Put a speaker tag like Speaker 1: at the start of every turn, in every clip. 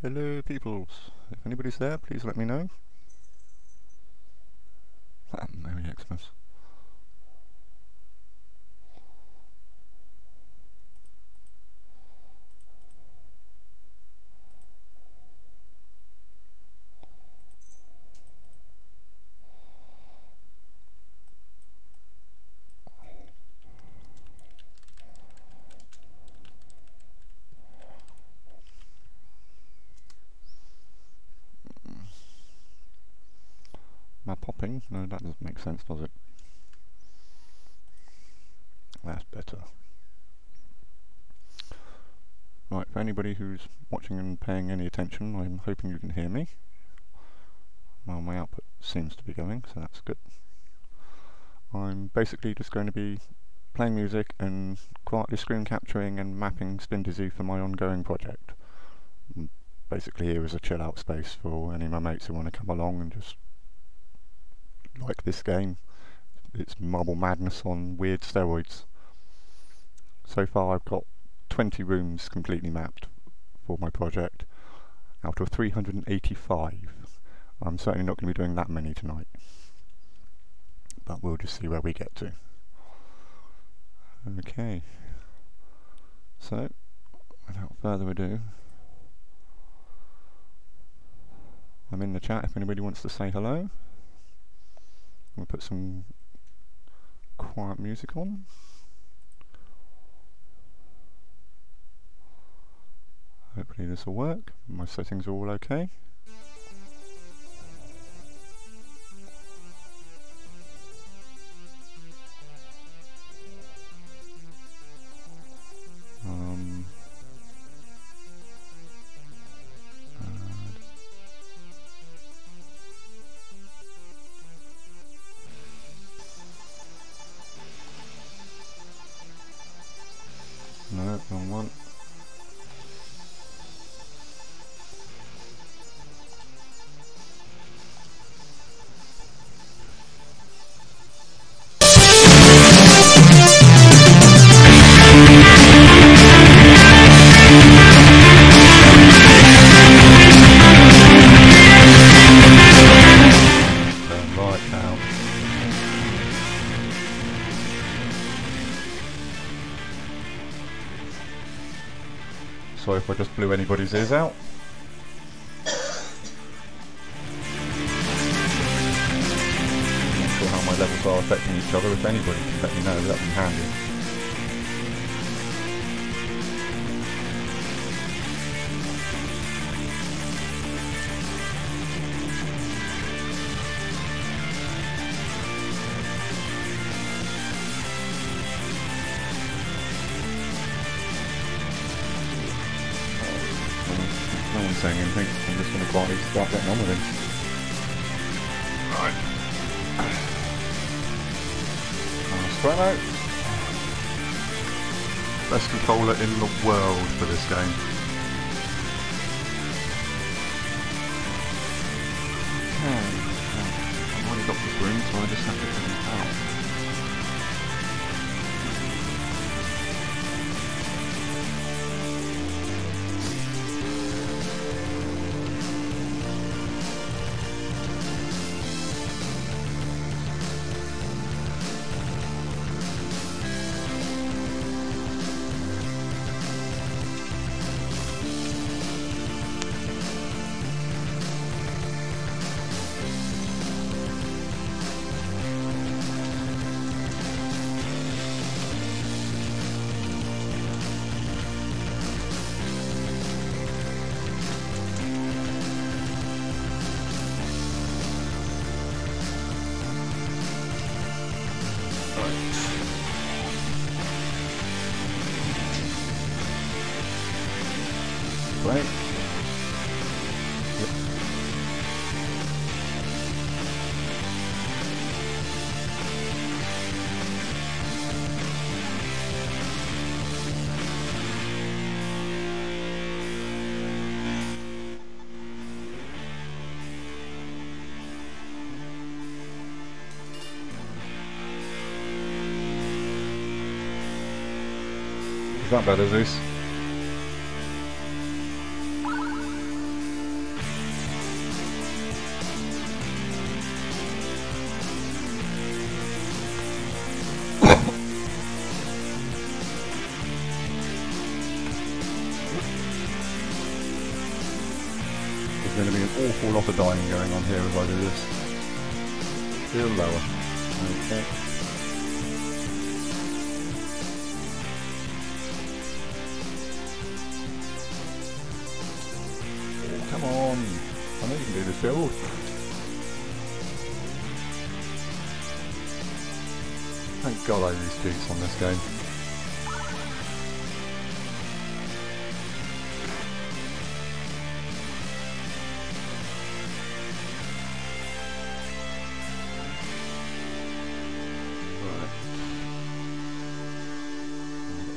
Speaker 1: Hello peoples, if anybody's there please let me know. Merry Xmas. Am I popping? No, that doesn't make sense, does it? That's better. Right, for anybody who's watching and paying any attention, I'm hoping you can hear me. Well, my output seems to be going, so that's good. I'm basically just going to be playing music and quietly screen capturing and mapping Spindizzy for my ongoing project. Basically here is a chill out space for any of my mates who want to come along and just like this game. It's marble madness on weird steroids. So far I've got 20 rooms completely mapped for my project out of 385. I'm certainly not going to be doing that many tonight, but we'll just see where we get to. Okay, so without further ado, I'm in the chat if anybody wants to say hello. We'll put some quiet music on. Hopefully this will work. My settings are all okay. No, wrong one. Sorry if I just blew anybody's ears out. Not sure how my levels are affecting each other. If anybody can let me know, that'd be handy. No one's saying anything. I'm just going to quietly start getting on with it. Right. Straight out. Best controller in the world for this game. I've already got this room, so I just have to get it out. Right. Yep. Is that better, Zeus? There's going to be an awful lot of dying going on here as I do this. Still lower. Okay. Oh, come on! I know you can do this build. Thank God I use cheats on this game.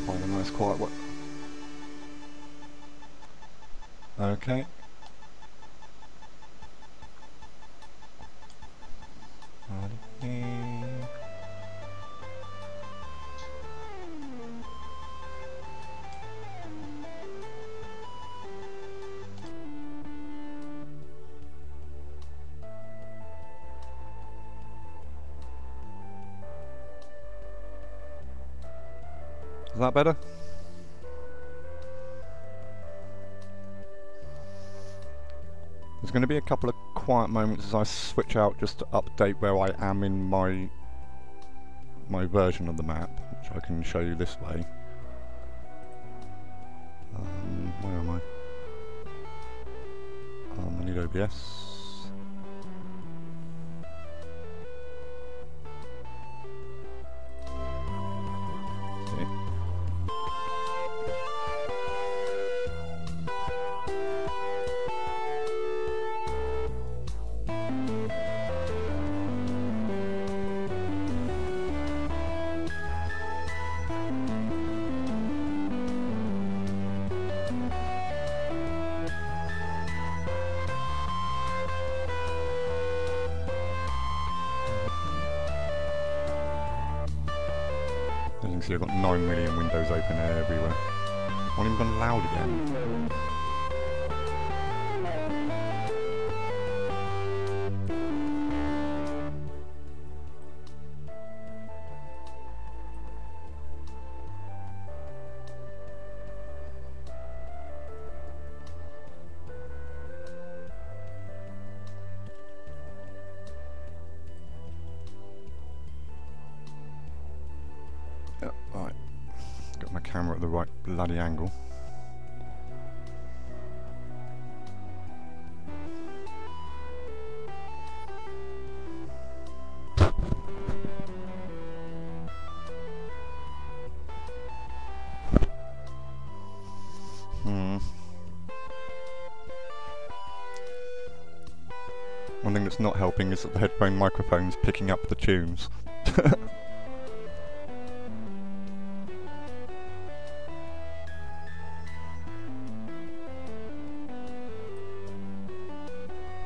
Speaker 1: Find a nice quiet one. Okay. Is that better? There's going to be a couple of quiet moments as I switch out just to update where I am in my version of the map, which I can show you this way. Where am I? I need OBS. As you can see, I've got 9 million windows open everywhere. I've even gone loud again. Right, got my camera at the right bloody angle. One thing that's not helping is that the headphone microphone's picking up the tunes.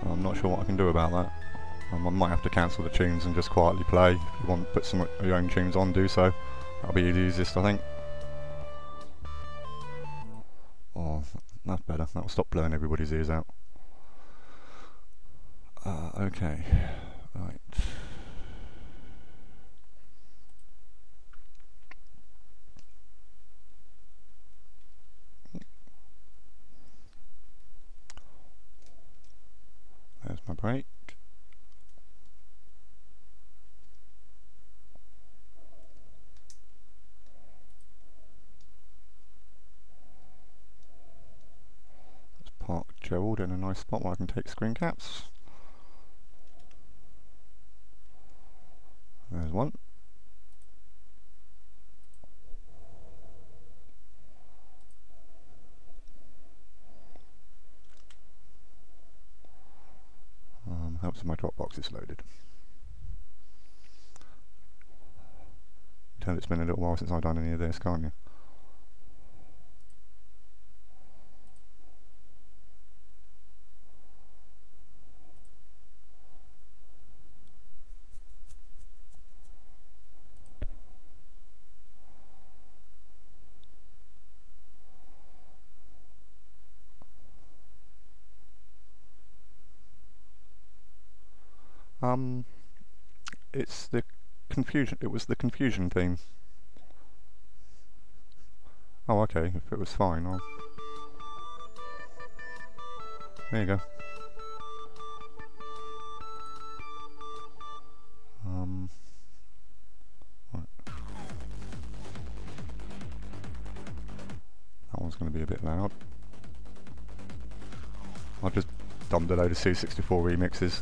Speaker 1: I'm not sure what I can do about that. I might have to cancel the tunes and just quietly play. If you want to put some of your own tunes on, do so. That'll be the easiest, I think. Oh, that's better. That'll stop blowing everybody's ears out. Okay. Right. There's my break. Let's park Gerald in a nice spot where I can take screen caps. There's one. Helps if my Dropbox is loaded. Tell it's been a little while since I've done any of this, can't you? It's the confusion. It was the confusion theme. Oh, okay. If it was fine, I'll... There you go. going to be a bit loud. I've just dumped a load of C64 remixes.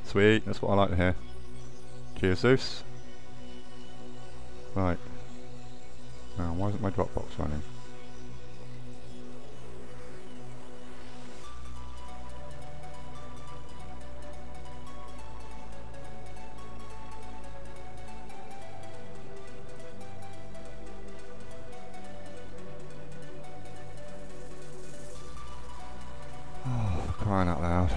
Speaker 1: Sweet, that's what I like to hear. Cheers, Zeus. Right. Now, why isn't my Dropbox running? Oh, for crying out loud.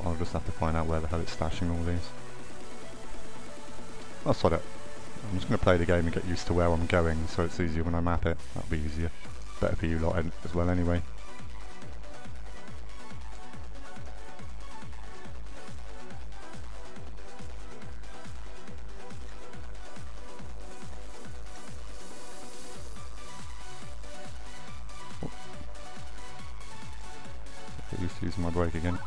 Speaker 1: I'll just have to find out where the hell it's stashing all these. I'll sod it. I'm just going to play the game and get used to where I'm going, so it's easier when I map it. That'll be easier. Better for you lot as well anyway. Oh. Get used to using my brake again.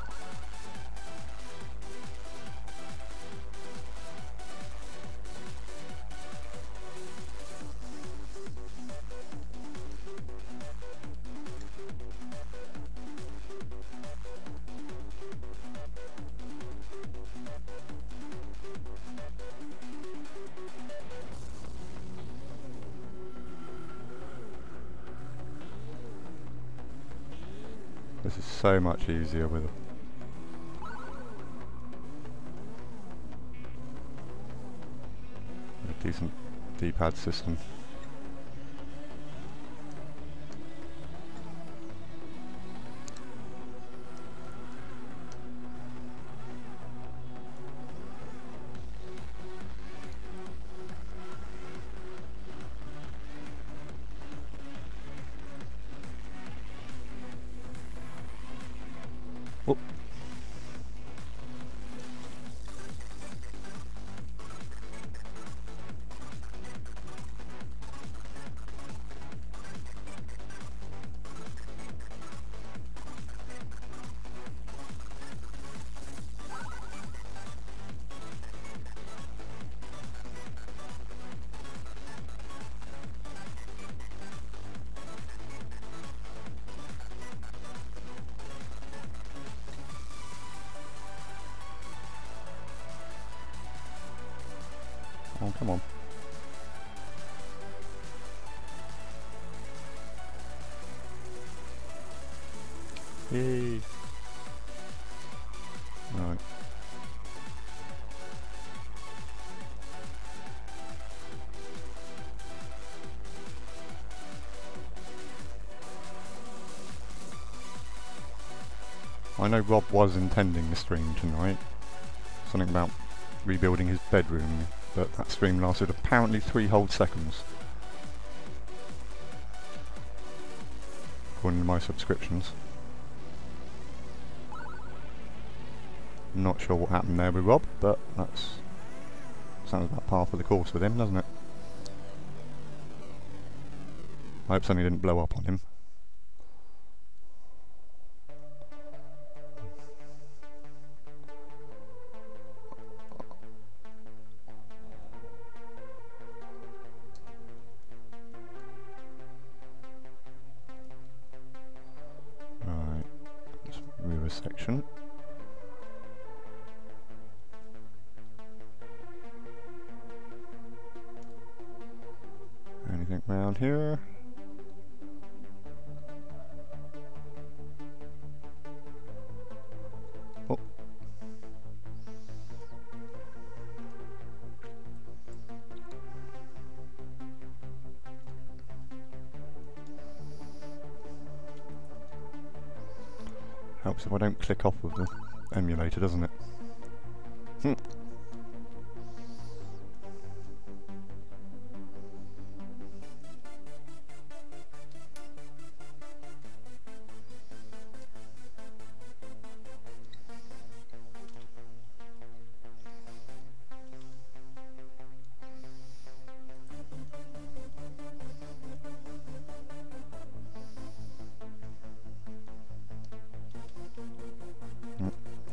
Speaker 1: This is so much easier with a decent D-pad system. Whoop. Oh, come on. Yay. Right. I know Rob was intending the stream tonight. Something about rebuilding his bedroom, but that stream lasted apparently 3 whole seconds. According to my subscriptions. Not sure what happened there with Rob, but that's sounds about par for the course with him, doesn't it? I hope something didn't blow up on him. Right, let's move a section. Anything round here? Oh. Helps if I don't click off of the emulator, doesn't it?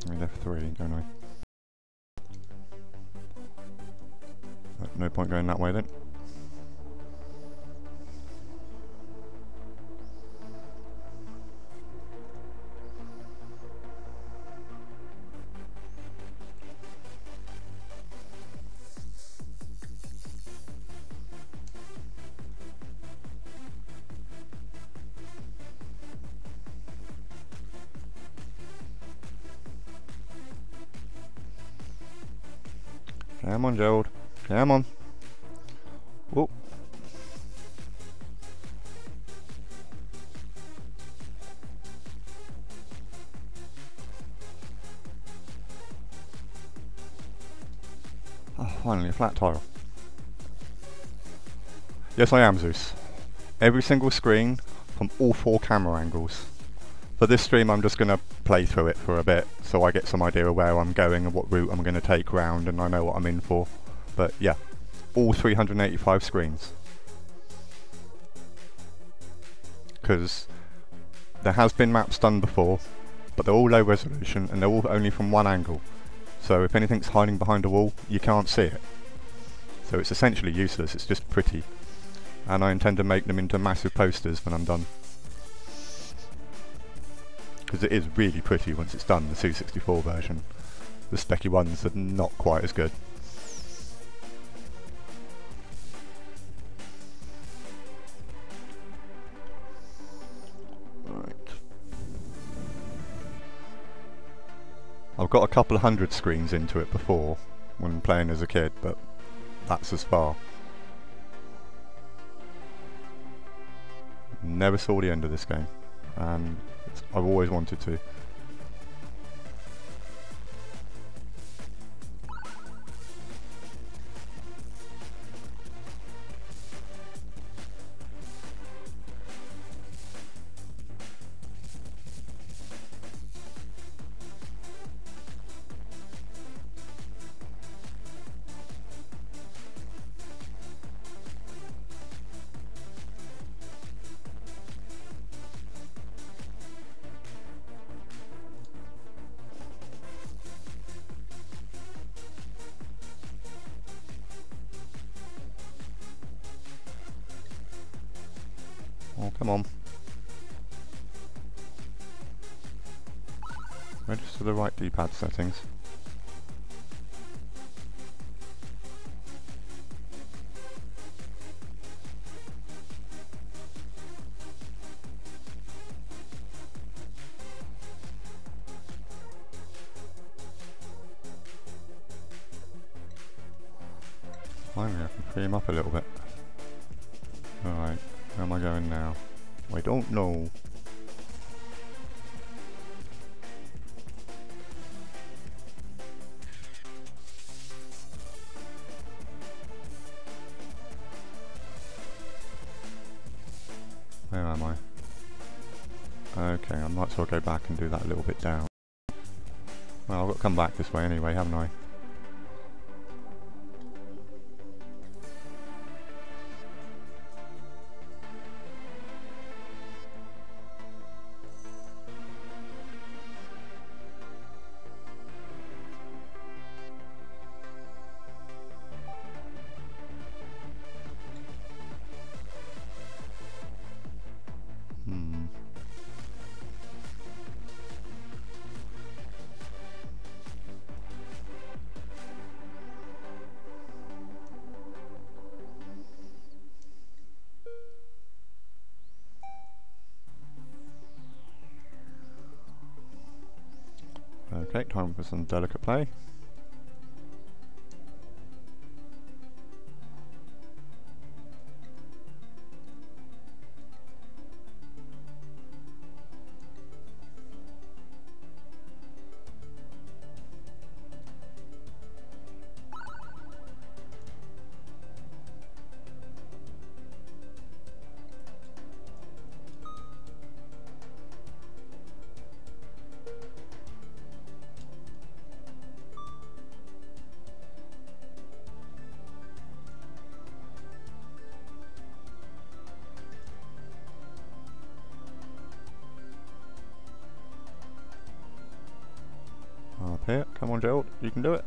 Speaker 1: I left 3, don't I? No point going that way then. Come on, Gerald. Come on. Whoop. Oh, finally a flat tile. Yes, I am, Zeus. Every single screen from all 4 camera angles. For this stream I'm just going to play through it for a bit so I get some idea of where I'm going and what route I'm going to take round, and I know what I'm in for. But yeah, all 385 screens. Because there has been maps done before, but they're all low resolution and they're all only from one angle. So if anything's hiding behind a wall, you can't see it. So it's essentially useless, it's just pretty. And I intend to make them into massive posters when I'm done. Because it is really pretty once it's done, the 264 version. The specky ones are not quite as good. Right. I've got a couple of 100 screens into it before, when playing as a kid, but that's as far. Never saw the end of this game, and I've always wanted to. Oh, come on. Register the right D-pad settings. Finally, I can free him up a little bit. Alright, where am I going now? I don't know. Where am I? Okay, I might as well go back and do that a little bit down. Well, I've got to come back this way anyway, haven't I? Okay, time for some delicate play. here. Come on, Gerald, you can do it.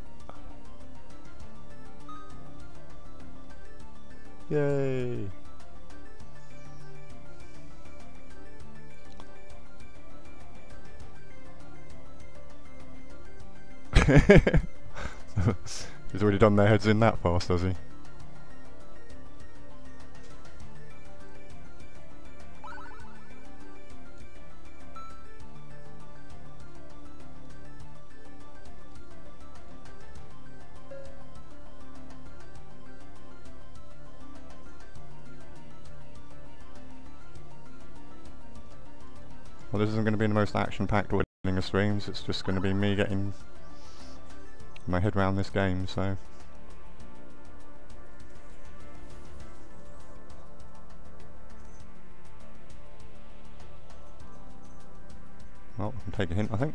Speaker 1: Yay! He's already done their heads in that fast, has he? Well, this isn't going to be the most action-packed winning of streams, it's just going to be me getting my head around this game, so... Well, I can take a hint, I think.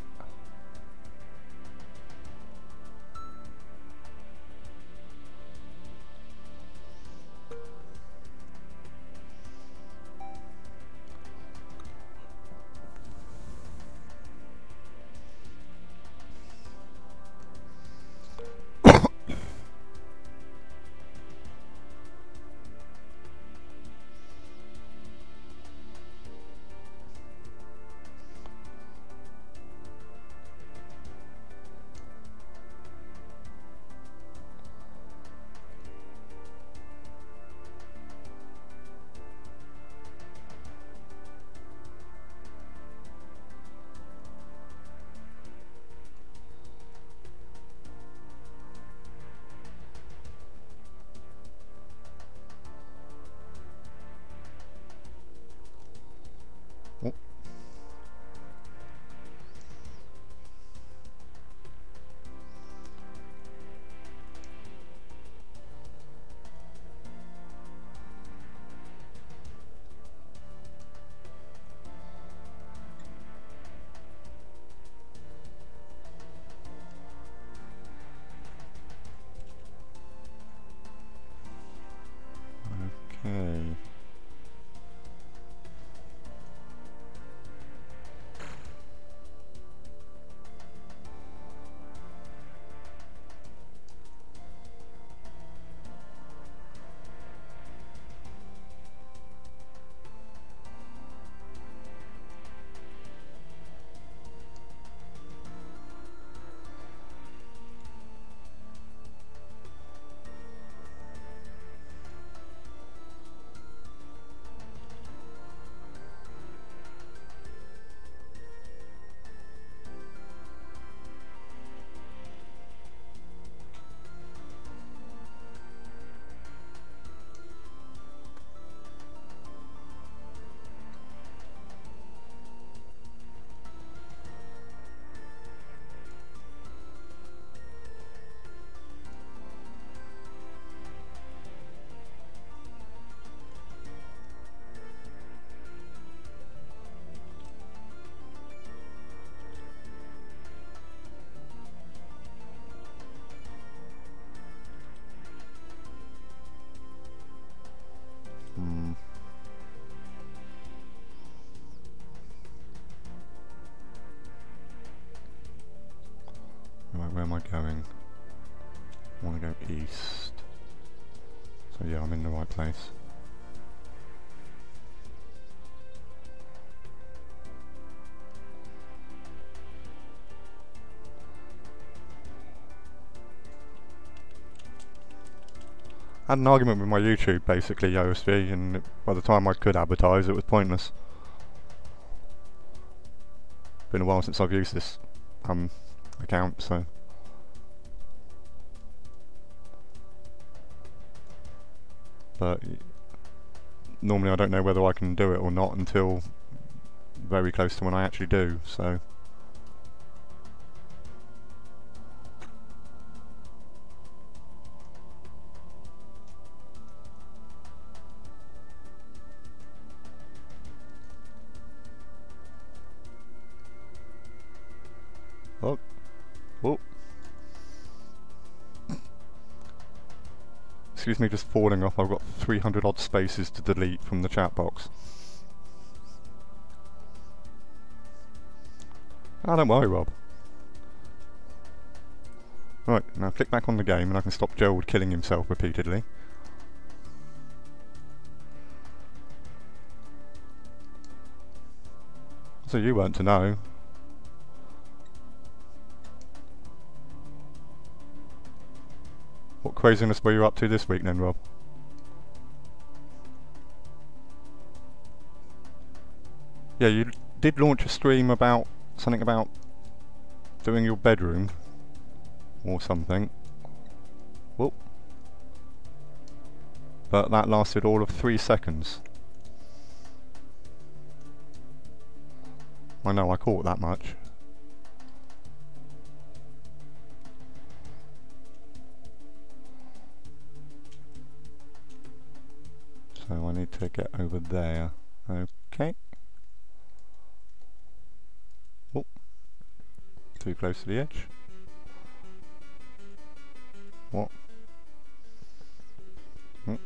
Speaker 1: Oh. Okay. Right, where am I going? I want to go east. So yeah, I'm in the right place. I had an argument with my YouTube, basically, OSV, and by the time I could advertise, it was pointless. Been a while since I've used this account, so... But normally I don't know whether I can do it or not until very close to when I actually do, so... Oh. Oh. Excuse me just falling off, I've got 300 odd spaces to delete from the chat box. Oh, don't worry, Rob. Right, now click back on the game and I can stop Gerald killing himself repeatedly. So you weren't to know. What craziness were you up to this week then, Rob? Yeah, you did launch a stream about something about doing your bedroom or something. Whoop. But that lasted all of 3 seconds. I know, I caught that much. So I need to get over there. Okay. Oh, too close to the edge. What? Oh.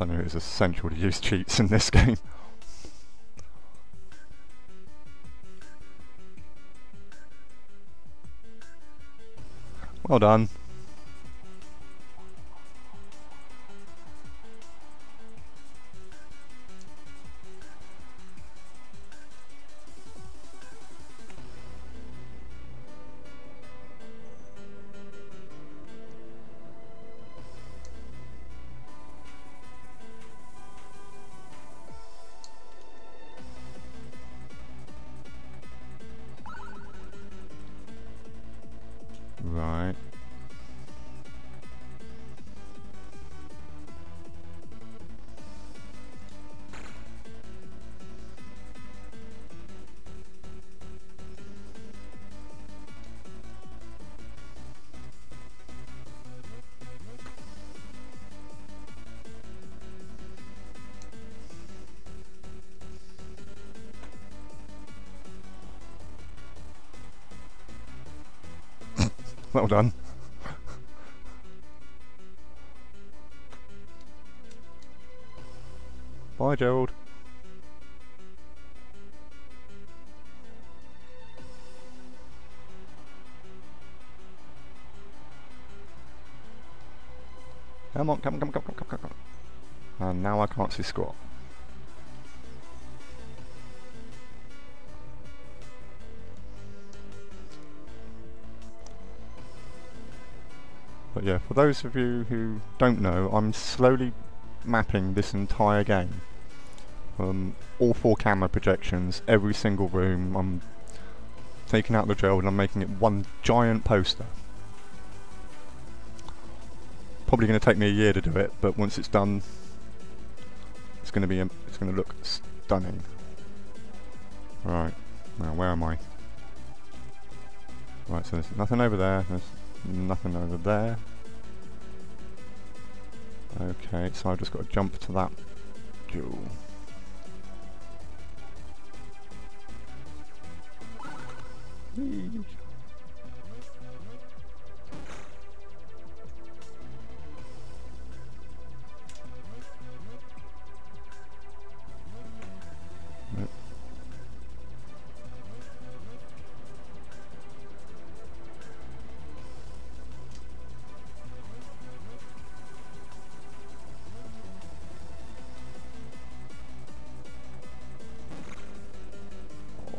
Speaker 1: I know it's essential to use cheats in this game. Well done. Right. Well done. Bye, Gerald. Come on, come. And now I can't see squat. But yeah, for those of you who don't know, I'm slowly mapping this entire game. All 4 camera projections, every single room. I'm taking out the gel and I'm making it one giant poster. Probably going to take me a year to do it, but once it's done, it's going to look stunning. Right, now where am I? Right, so there's nothing over there. There's nothing over there. Okay, so I've just got to jump to that jewel. Whee. Nope.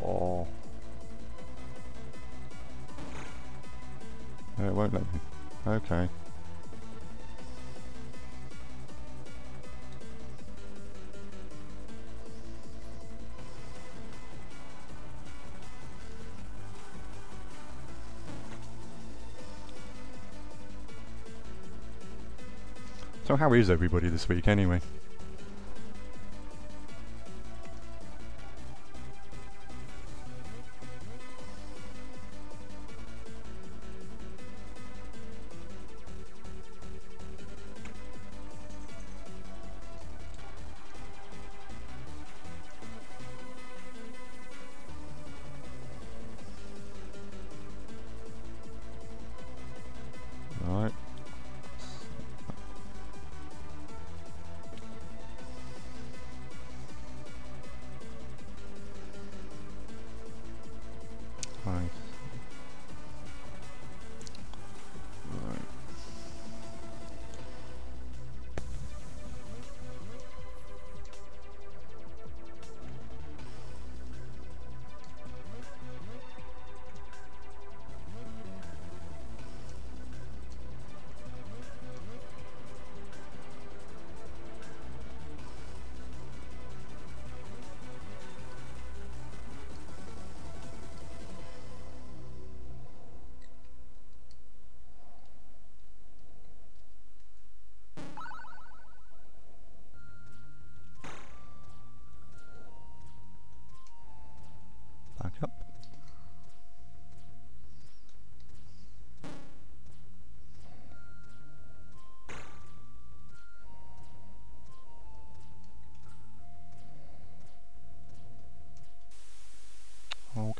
Speaker 1: Oh. It won't let me. Okay. So how is everybody this week anyway?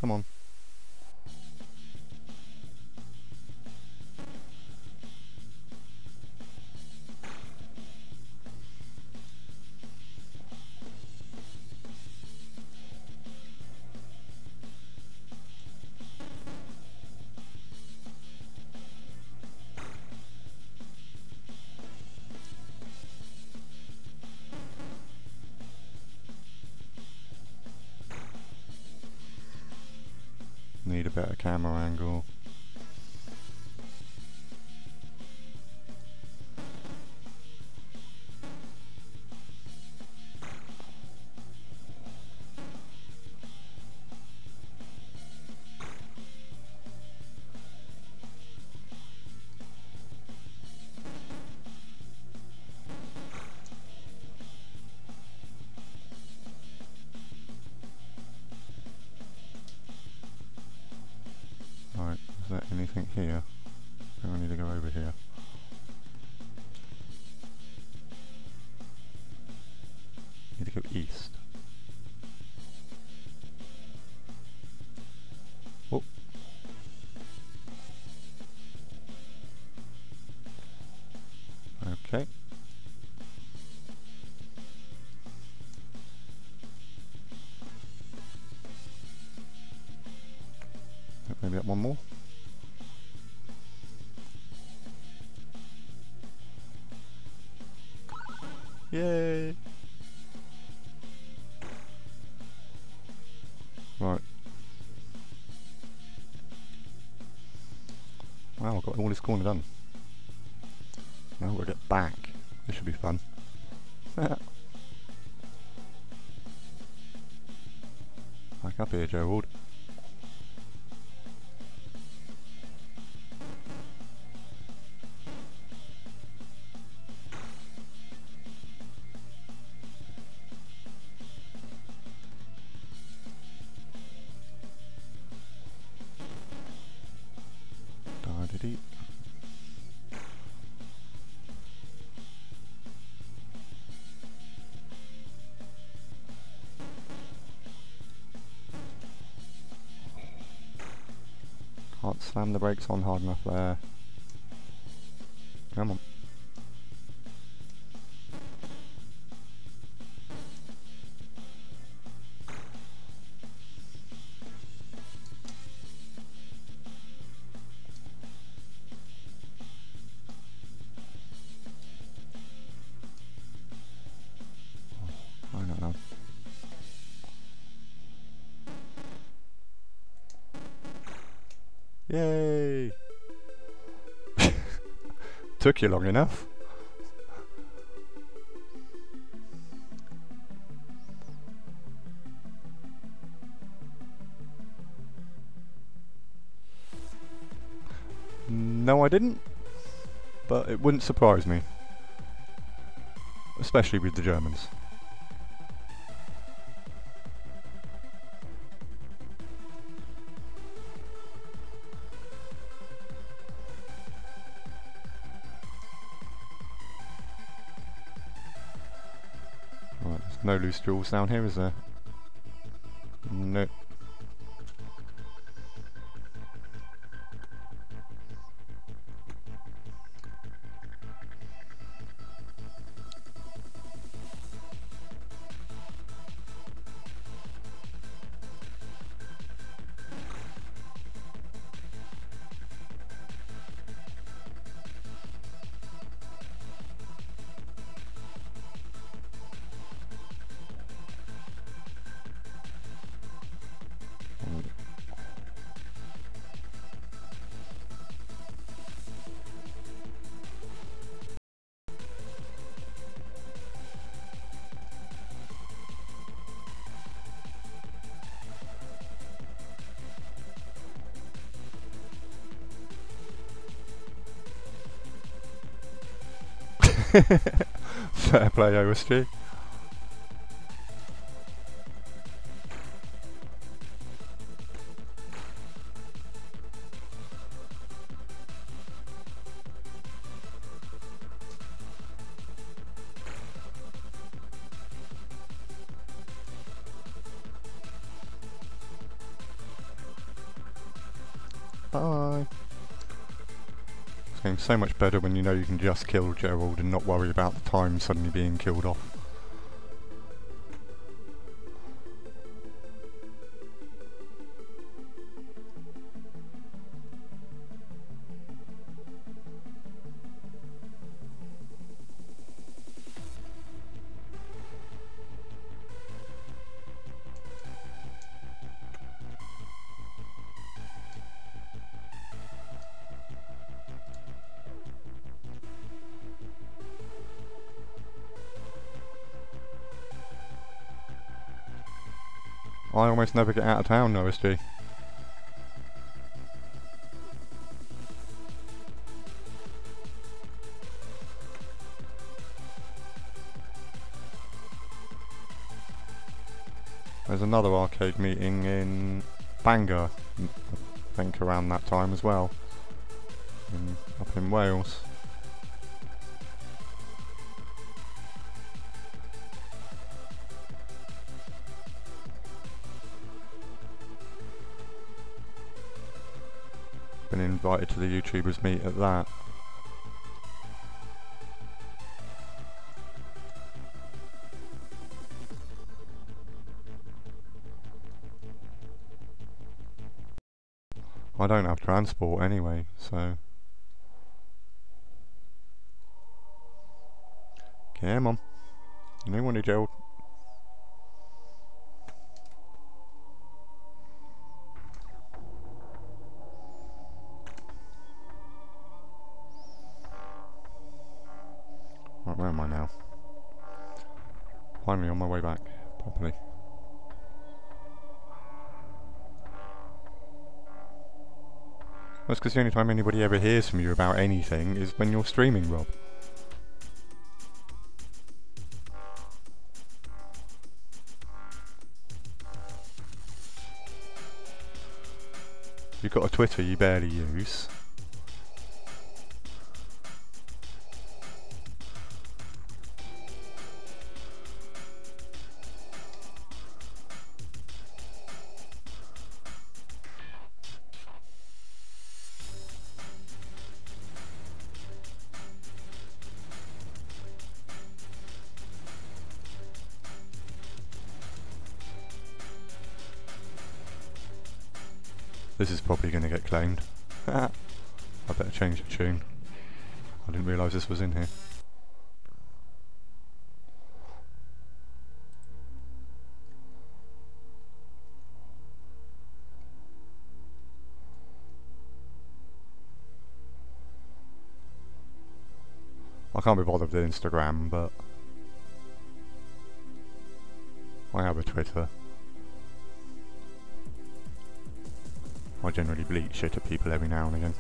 Speaker 1: Come on. Need a better camera angle. Right, is there anything here? I think I need to go over here. Need to go east. Oh. Okay. Maybe up one more. Yay! Right. Wow, I've got all this corner done. Now we've got to get back. This should be fun. Back up here, Gerald. Da-da-dee. Can't slam the brakes on hard enough there. Come on. I don't know. Yay! Took you long enough. No, I didn't. But it wouldn't surprise me. Especially with the Germans. Right, there's no loose jewels down here, is there? No. Fair play, OSG. know, so much better when you know you can just kill Gerald and not worry about the time suddenly being killed off. I almost never get out of town, OSG. There's another arcade meeting in Bangor, I think around that time as well, up in Wales. Been invited to the YouTubers meet at that. I don't have transport anyway, so... Come on. No wonder, Gerald. Right, where am I now? Finally on my way back, properly. That's because the only time anybody ever hears from you about anything is when you're streaming, Rob. You've got a Twitter you barely use. This is probably going to get claimed. I better change the tune. I didn't realise this was in here. I can't be bothered with Instagram, but I have a Twitter. I generally bleat shit at people every now and again.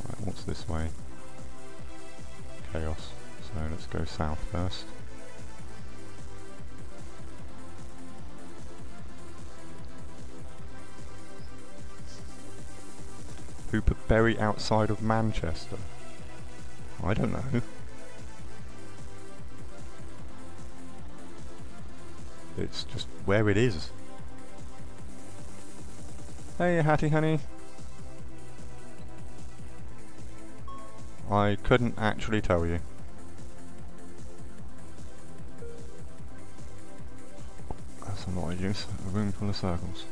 Speaker 1: Right, what's this way? Chaos. So let's go south first. Who put Bury outside of Manchester? I don't know. It's just where it is. Hey, Hattie honey. I couldn't actually tell you. That's a lot of use. A room full of circles.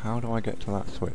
Speaker 1: How do I get to that switch?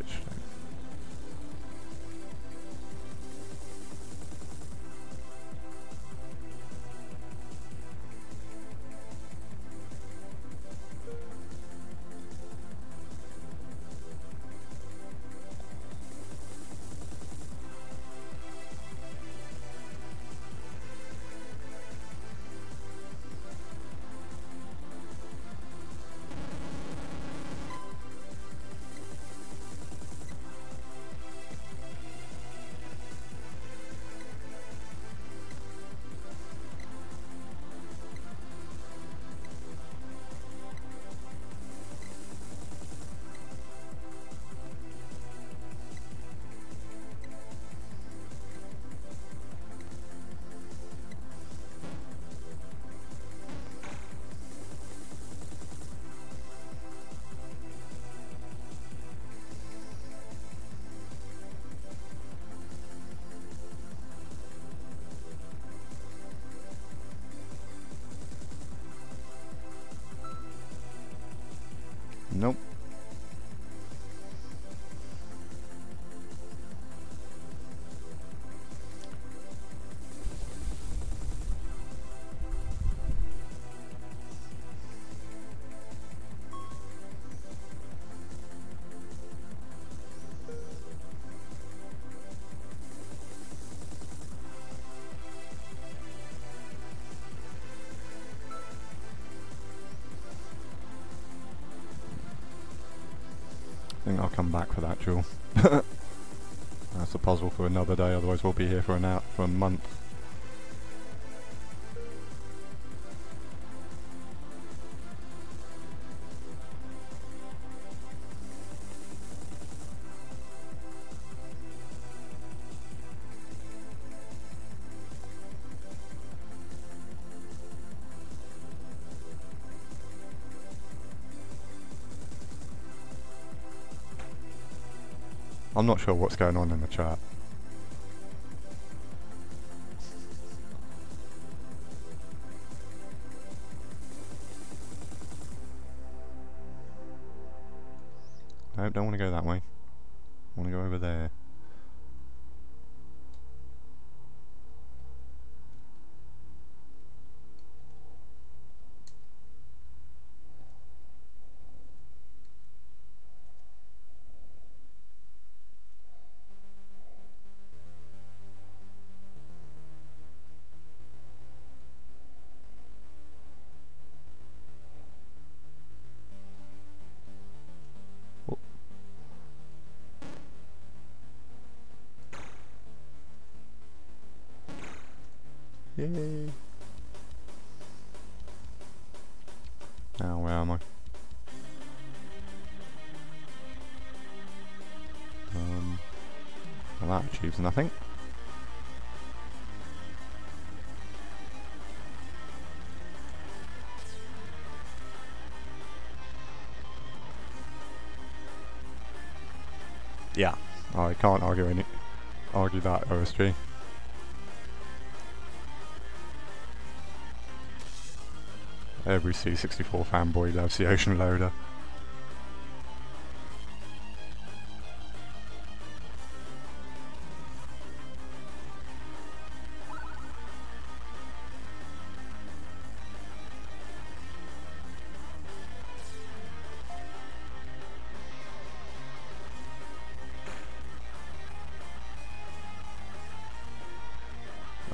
Speaker 1: Nope. I think I'll come back for that, Jewel. That's a puzzle for another day, otherwise we'll be here for a month. I'm not sure what's going on in the chat. No, don't want to go that way. I want to go over there. Yay! Now, where am I? Well, that achieves nothing. Yeah, I can't argue that, OSG. Every C64 fanboy loves the ocean loader.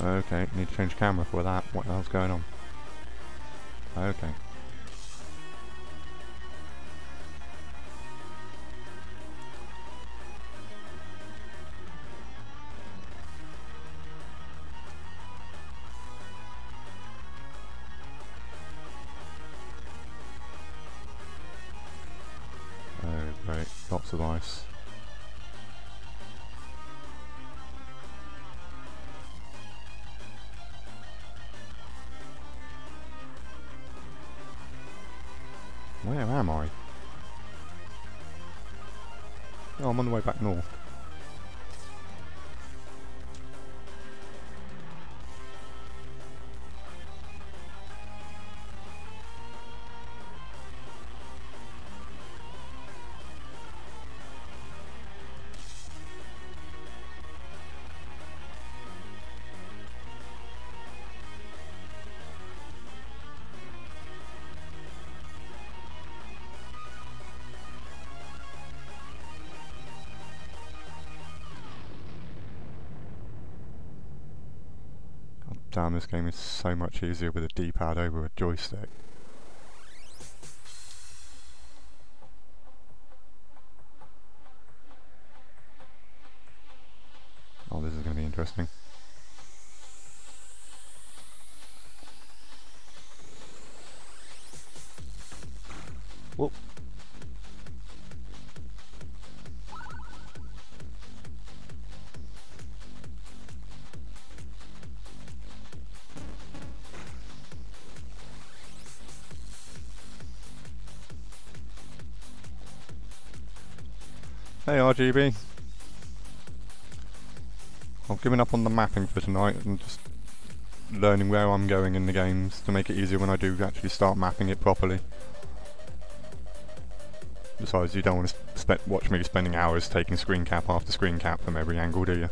Speaker 1: Okay, need to change camera for that. What the hell's going on? Okay. Oh, great. Lots of ice. Where am I? Oh, I'm on the way back north. Damn, this game is so much easier with a D-pad over a joystick. Oh, this is going to be interesting. Whoop. Hey RGB. I've given up on the mapping for tonight and just learning where I'm going in the games to make it easier when I do actually start mapping it properly. Besides, you don't want to watch me spending hours taking screen cap after screen cap from every angle, do you?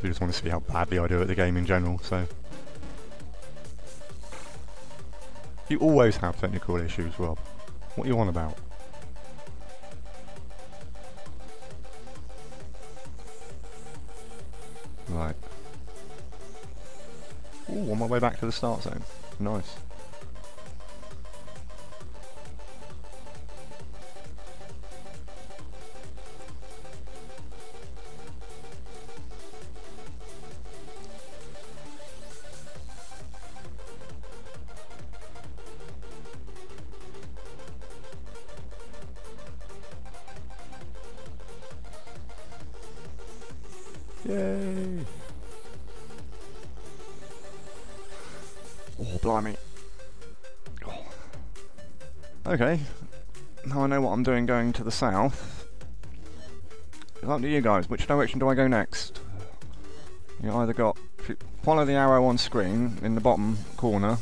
Speaker 1: You just want to see how badly I do at the game in general, so... You always have technical issues, Rob. What are you on about? Right. Ooh, on my way back to the start zone. Nice. Yay! Oh, blimey. Oh. Okay, now I know what I'm doing going to the south. It's up to you guys, which direction do I go next? You either got... If you follow the arrow on screen, in the bottom corner.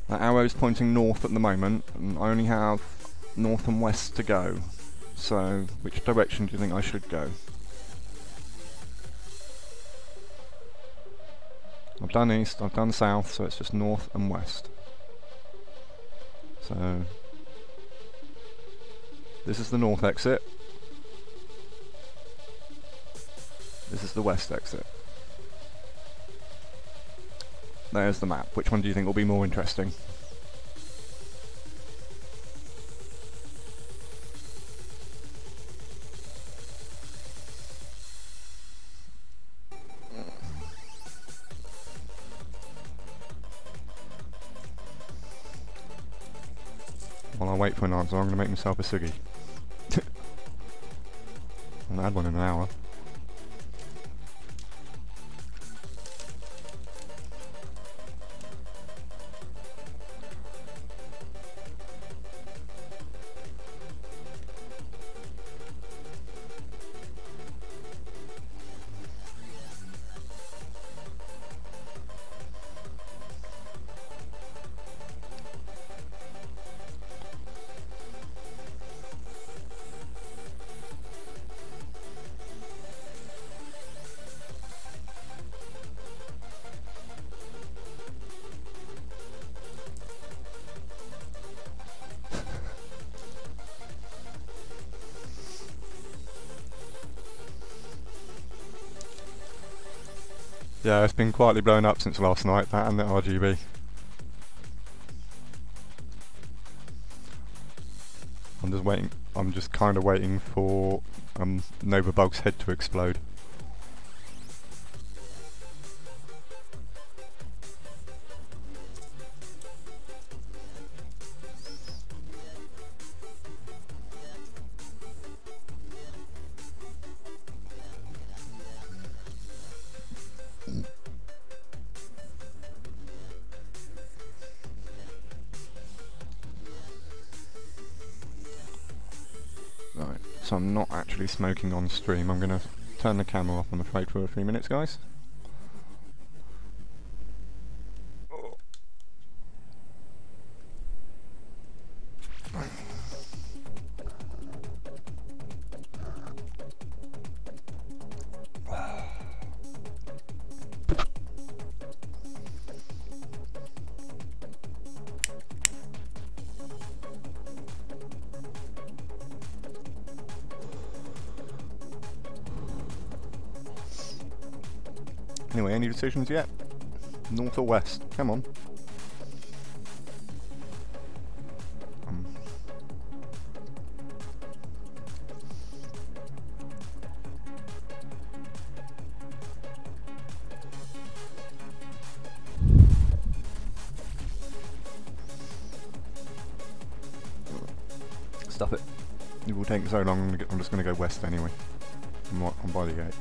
Speaker 1: That arrow's pointing north at the moment, and I only have north and west to go. So, which direction do you think I should go? I've done east, I've done south, so it's just north and west. So, this is the north exit. This is the west exit. There's the map. Which one do you think will be more interesting? While I wait for an answer, I'm going to make myself a ciggy. I'll add one in an hour. Yeah, it's been quietly blown up since last night, that and the RGB. I'm just kind of waiting for Nova Bug's head to explode. Right, so I'm not actually smoking on stream. I'm going to turn the camera off, I'm afraid, for 3 minutes, guys. Anyway, any decisions yet? North or west? Come on. Stuff it. It will take so long, I'm just going to go west anyway. I'm by the gate.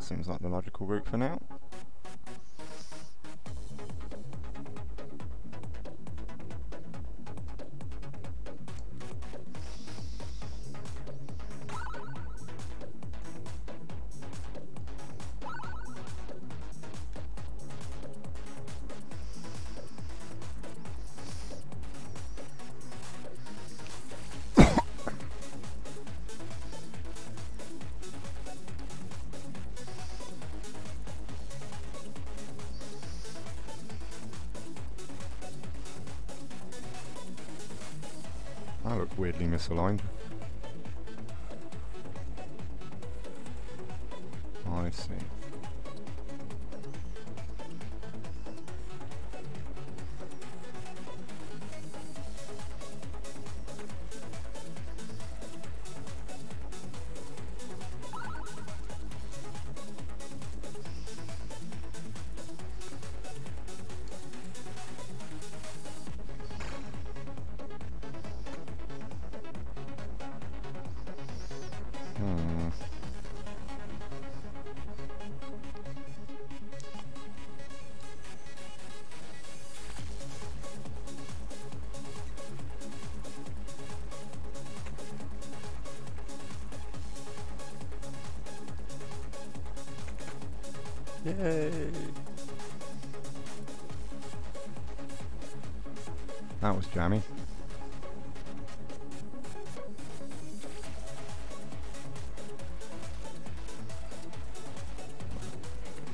Speaker 1: seems like the logical route for now. I look weirdly misaligned. I see. Yay! That was jammy.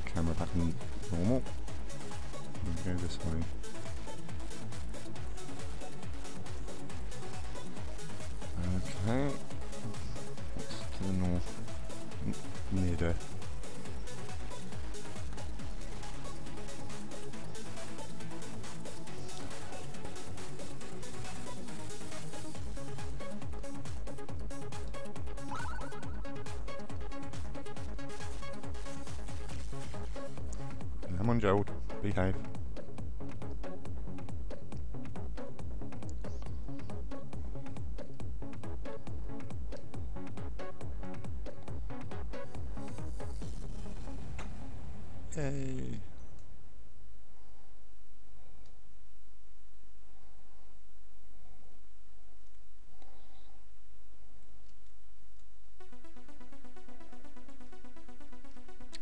Speaker 1: Camera back in normal. And go this way. Okay. What's to the north? Near there. Come on, Gerald, behave. Yay.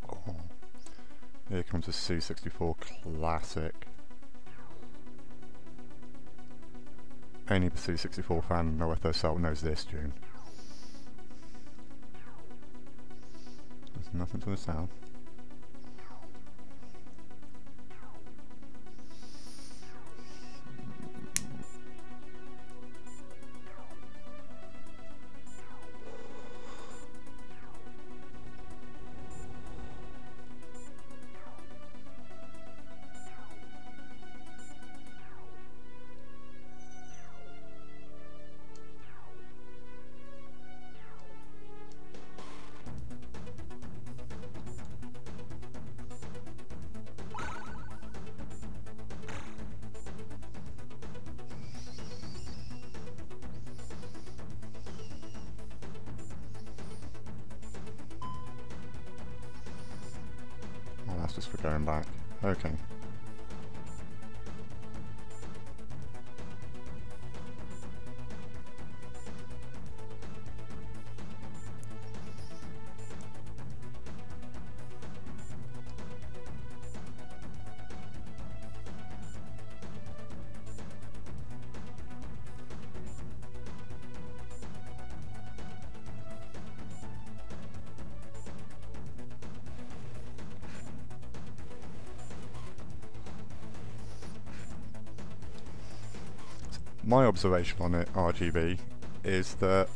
Speaker 1: Oh. Here comes a C64 classic. Any C64 fan worth their salt knows this tune. There's nothing to the south. That's just for going back. Okay. My observation on it, RGB, is that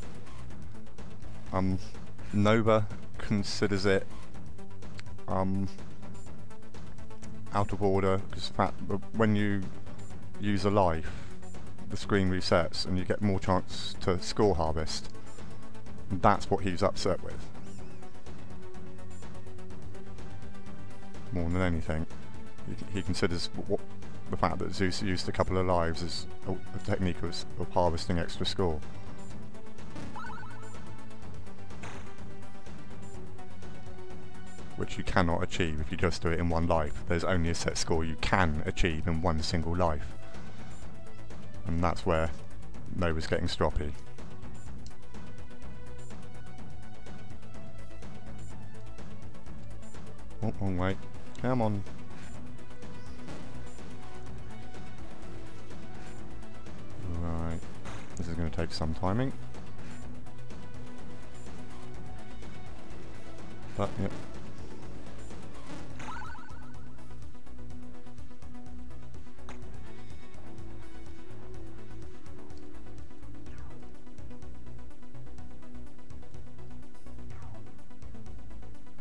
Speaker 1: Nova considers it out of order because when you use a life, the screen resets and you get more chance to score harvest. That's what he's upset with, more than anything. He considers the fact that Zeus used a couple of lives as a technique of harvesting extra score. which you cannot achieve if you just do it in one life. There's only a set score you can achieve in one single life. And that's where Nova's getting stroppy. Oh, wrong way. Come on. Right. This is going to take some timing. But, yep.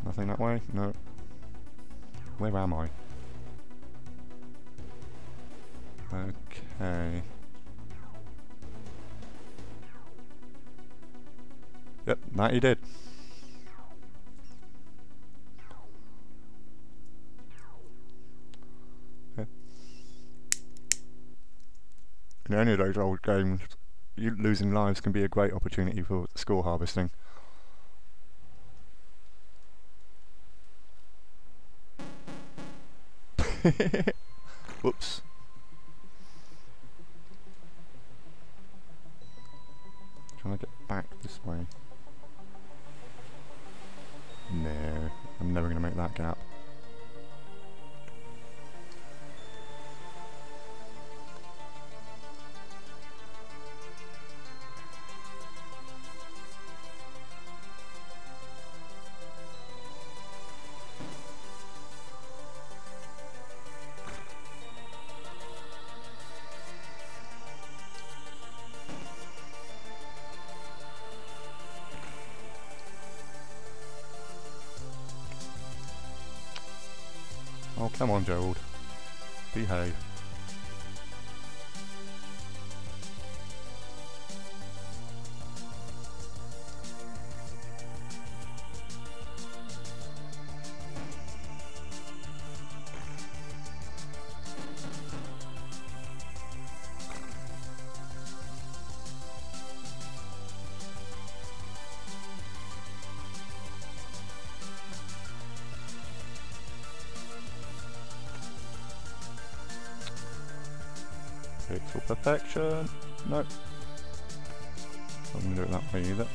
Speaker 1: Nothing that way? No. Where am I? Okay. Yep, that you did. Yeah. In any of those old games, losing lives can be a great opportunity for score harvesting. Whoops. Trying to get back this way. No, I'm never going to make that gap. Oh, come on, Gerald. Behave. Pixel perfection. Nope. Not going to do it that way either.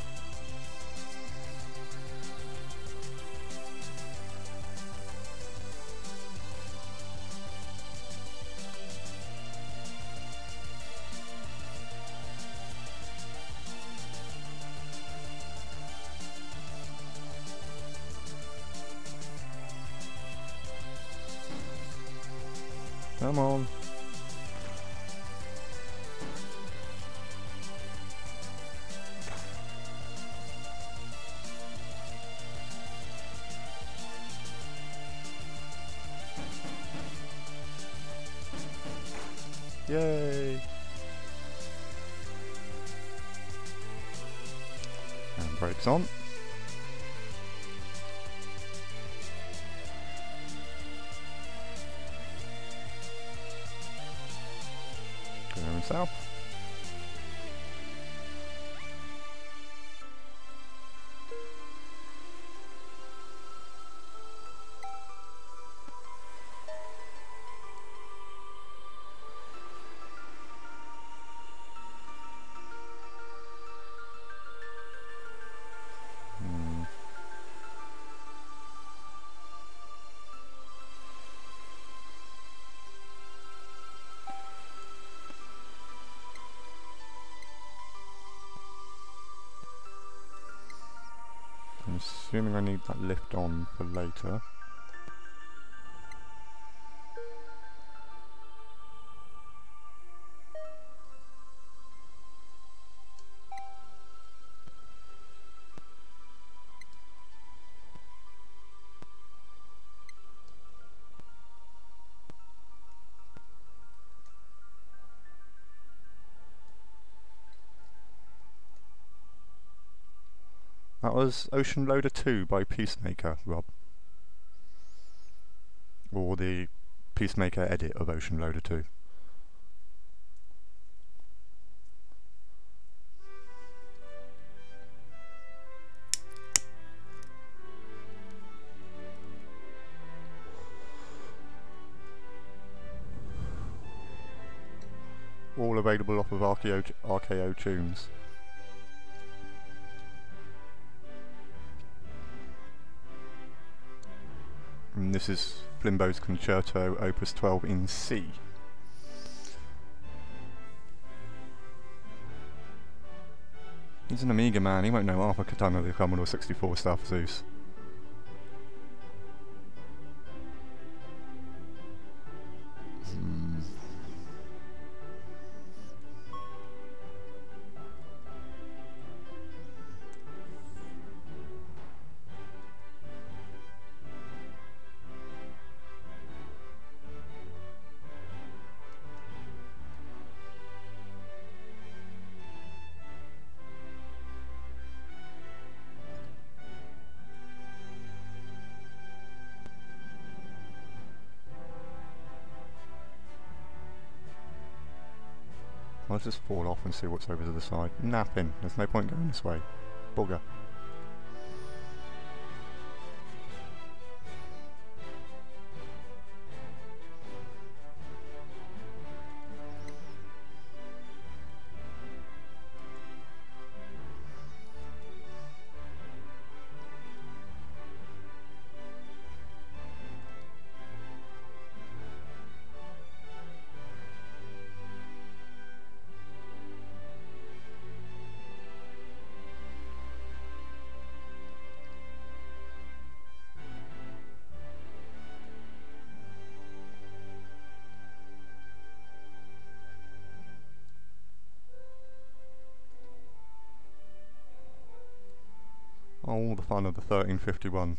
Speaker 1: Come on. Yay! And brakes on. Going south. I'm assuming I need that lift on for later. That was Ocean Loader 2 by Peacemaker, Rob. Or the Peacemaker edit of Ocean Loader 2. all available off of RKO Tunes. And this is Flimbo's Concerto Opus 12 in C. He's an Amiga man, he won't know half a ton of the Commodore 64 stuff, Zeus. I'll just fall off and see what's over to the side. Napping. There's no point going this way. Bugger. All the fun of the 1351.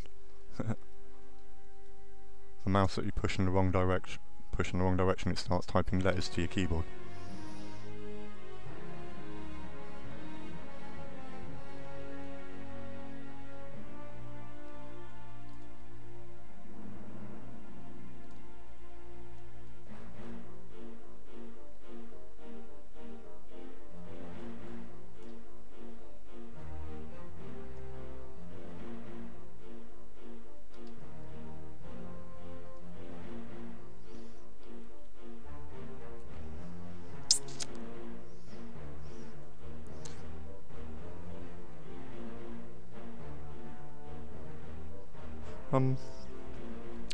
Speaker 1: The mouse that you push in the wrong direction, it starts typing letters to your keyboard.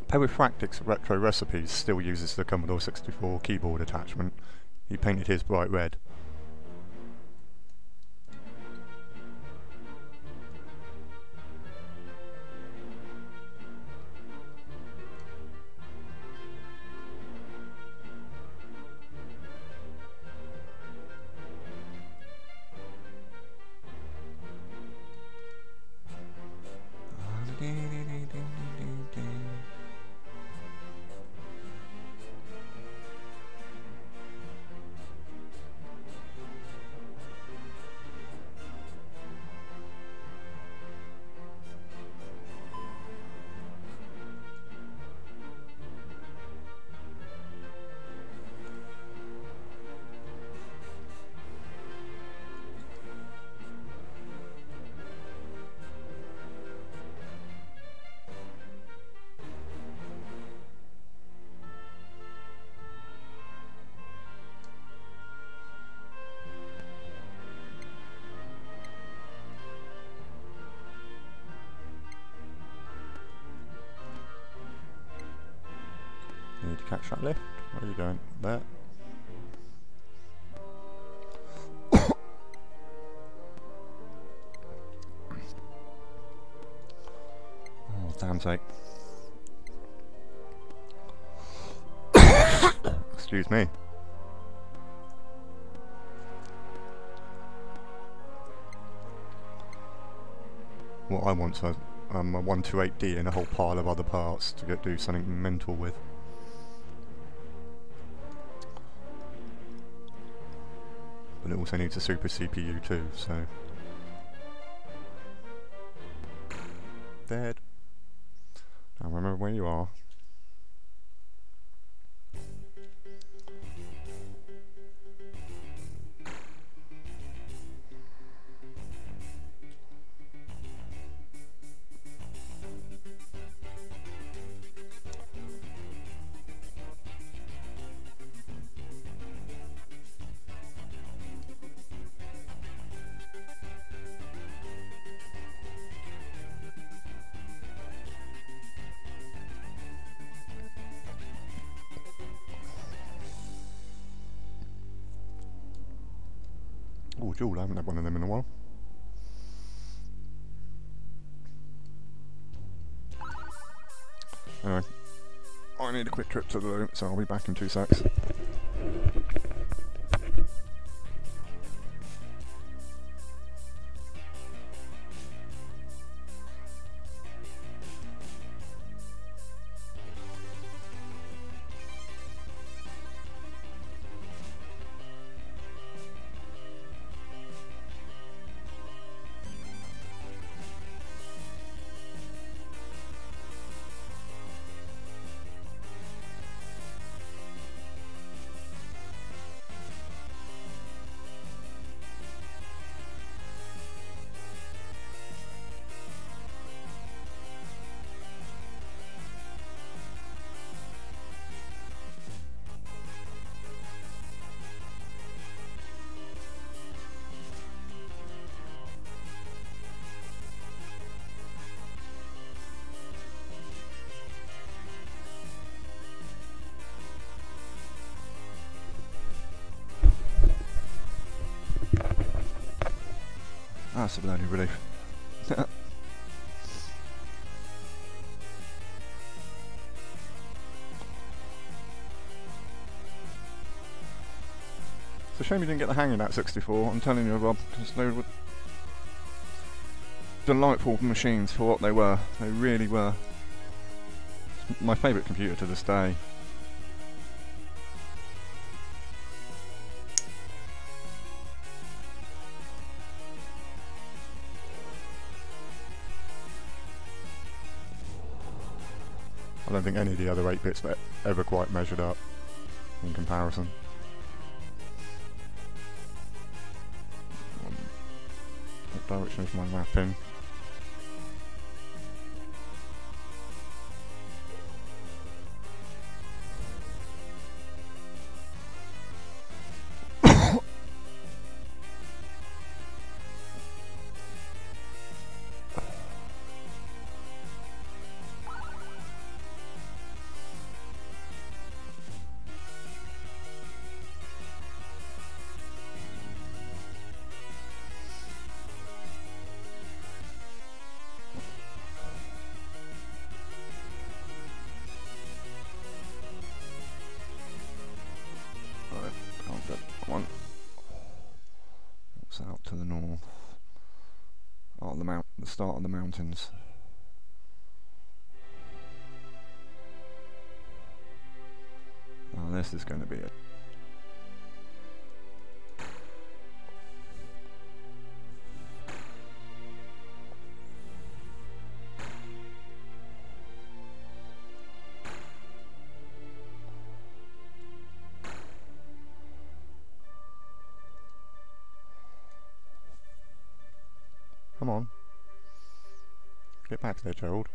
Speaker 1: Perifractic's Retro Recipes still uses the Commodore 64 keyboard attachment. He painted his bright red. Need to catch that lift. Where are you going? There. Oh, damn sake. Excuse me. What I want is a 128D and a whole pile of other parts to do something mental with. But it also needs a super CPU too, so... Dead. Now remember where you are. jewel, I haven't had one of them in a while. Anyway, I need a quick trip to the loo, so I'll be back in 2 secs. That's a bloody relief. It's a shame you didn't get the hang of that 64, I'm telling you, Rob, because they were delightful machines for what they were. They really were. It's my favourite computer to this day. I don't think any of the other 8-bits that ever quite measured up in comparison. What direction is my map in? Out to the north. Oh, the start of the mountains. Oh, this is going to be it. Come on. Get back there, Gerald.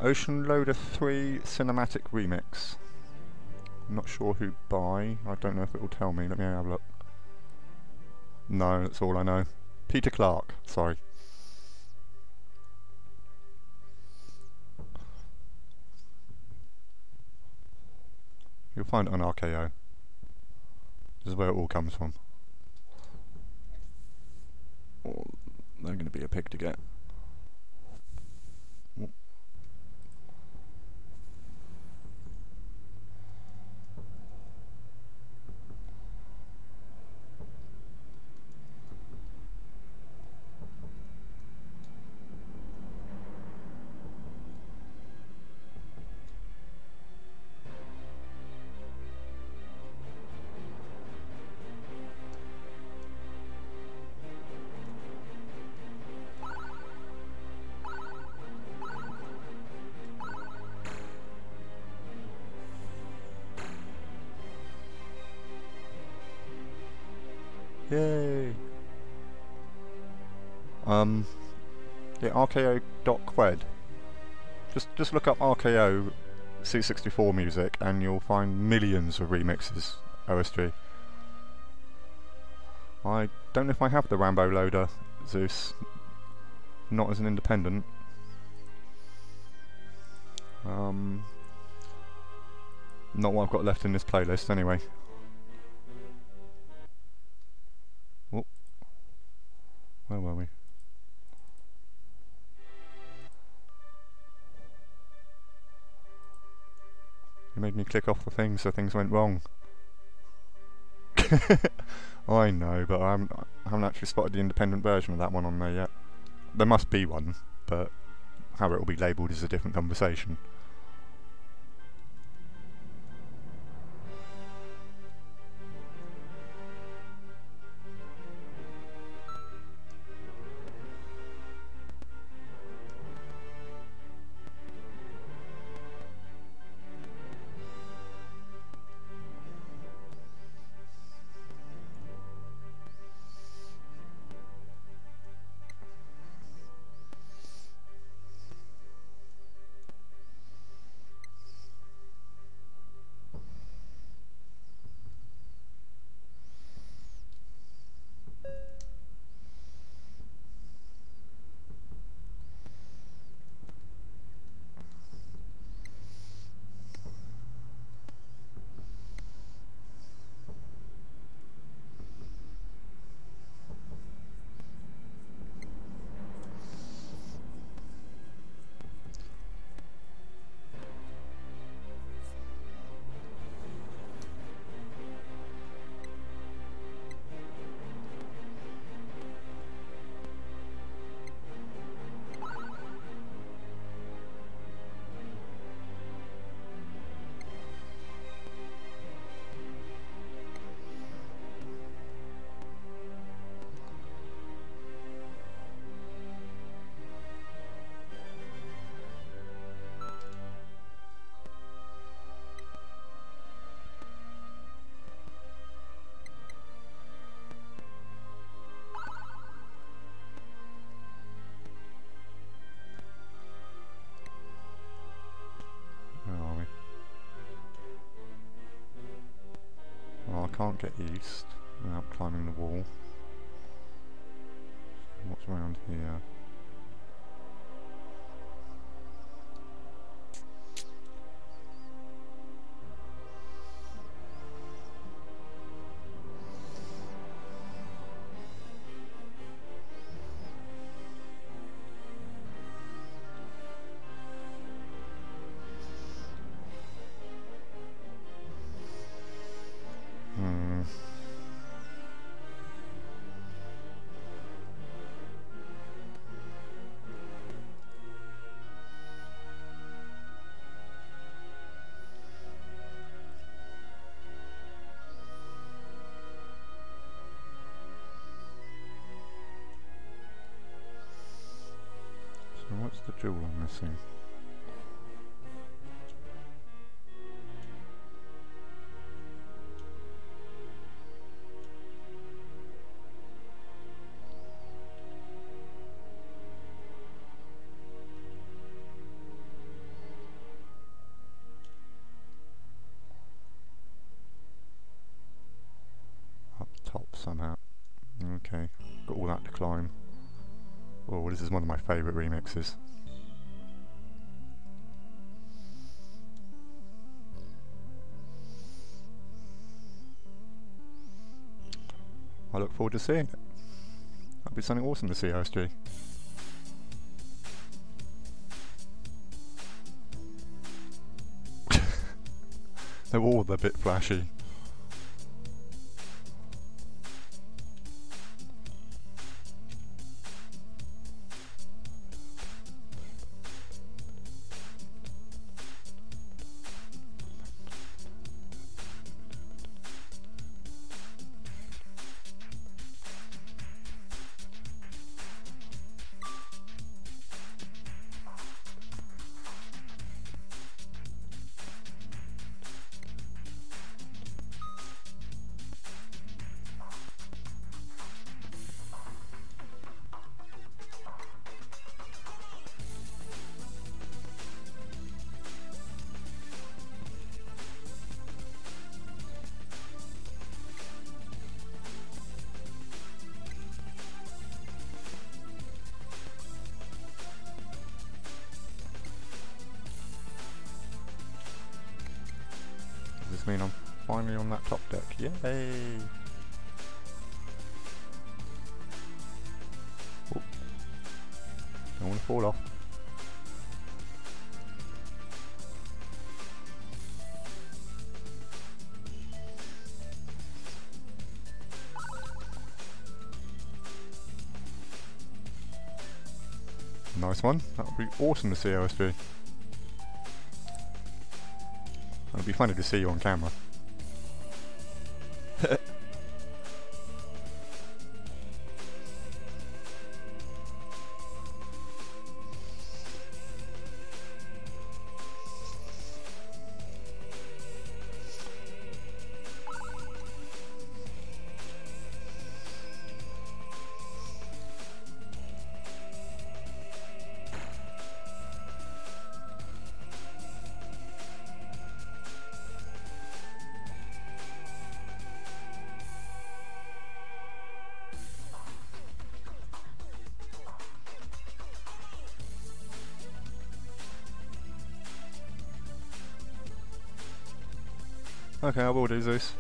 Speaker 1: Ocean Loader 3 Cinematic Remix. I'm not sure who by. I don't know if it will tell me. Let me have a look. No, that's all I know. Peter Clark, sorry. You'll find it on RKO. This is where it all comes from. Oh, they're going to be a pig to get. Yay! Yeah, RKO.qued. Just look up RKO C64 music and you'll find millions of remixes. OSG. I don't know if I have the Rambo loader, Zeus. Not as an independent. Not what I've got left in this playlist anyway. Oh, where were we? You made me click off the thing, so things went wrong. I know, but I haven't actually spotted the independent version of that one on there yet. There must be one, but how it will be labelled is a different conversation. Well, I can't get east without climbing the wall. What's around here? So what's the jewel I'm missing? Up top somehow. Okay, got all that to climb. Oh, this is one of my favourite remixes. I look forward to seeing it. That'd be something awesome to see, OSG. They're all a bit flashy. must mean I'm finally on that top deck. Yay! Oh. Don't want to fall off. Nice one. That would be awesome to see OSB. It would be funny to see you on camera. Okay, I will do this.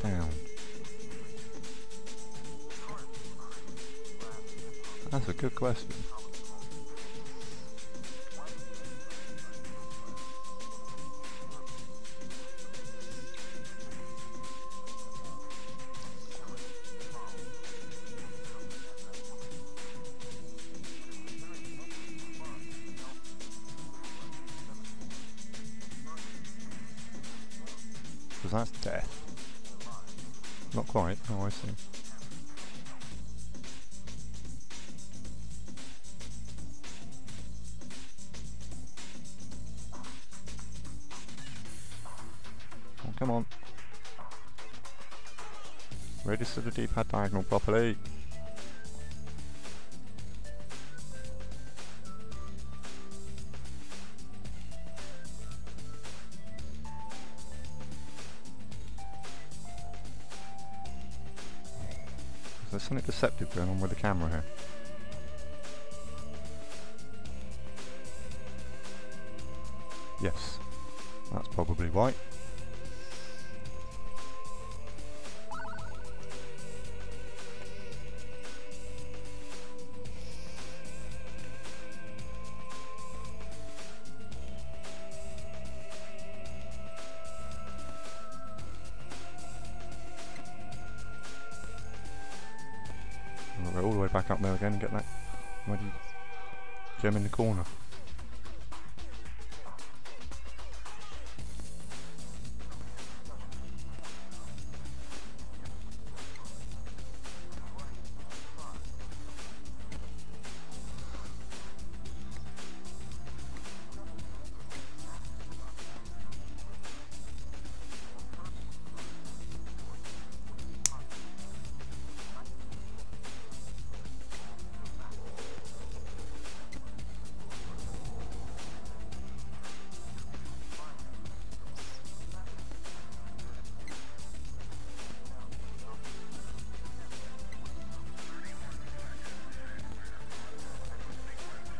Speaker 1: Down. That's a good question. Because that's death. Not quite. Oh, I see. Oh, come on. Register the D-pad diagonal properly. There's something deceptive going on with the camera here. Yes, that's probably why. We'll go all the way back up there again and get that bloody gem in the corner.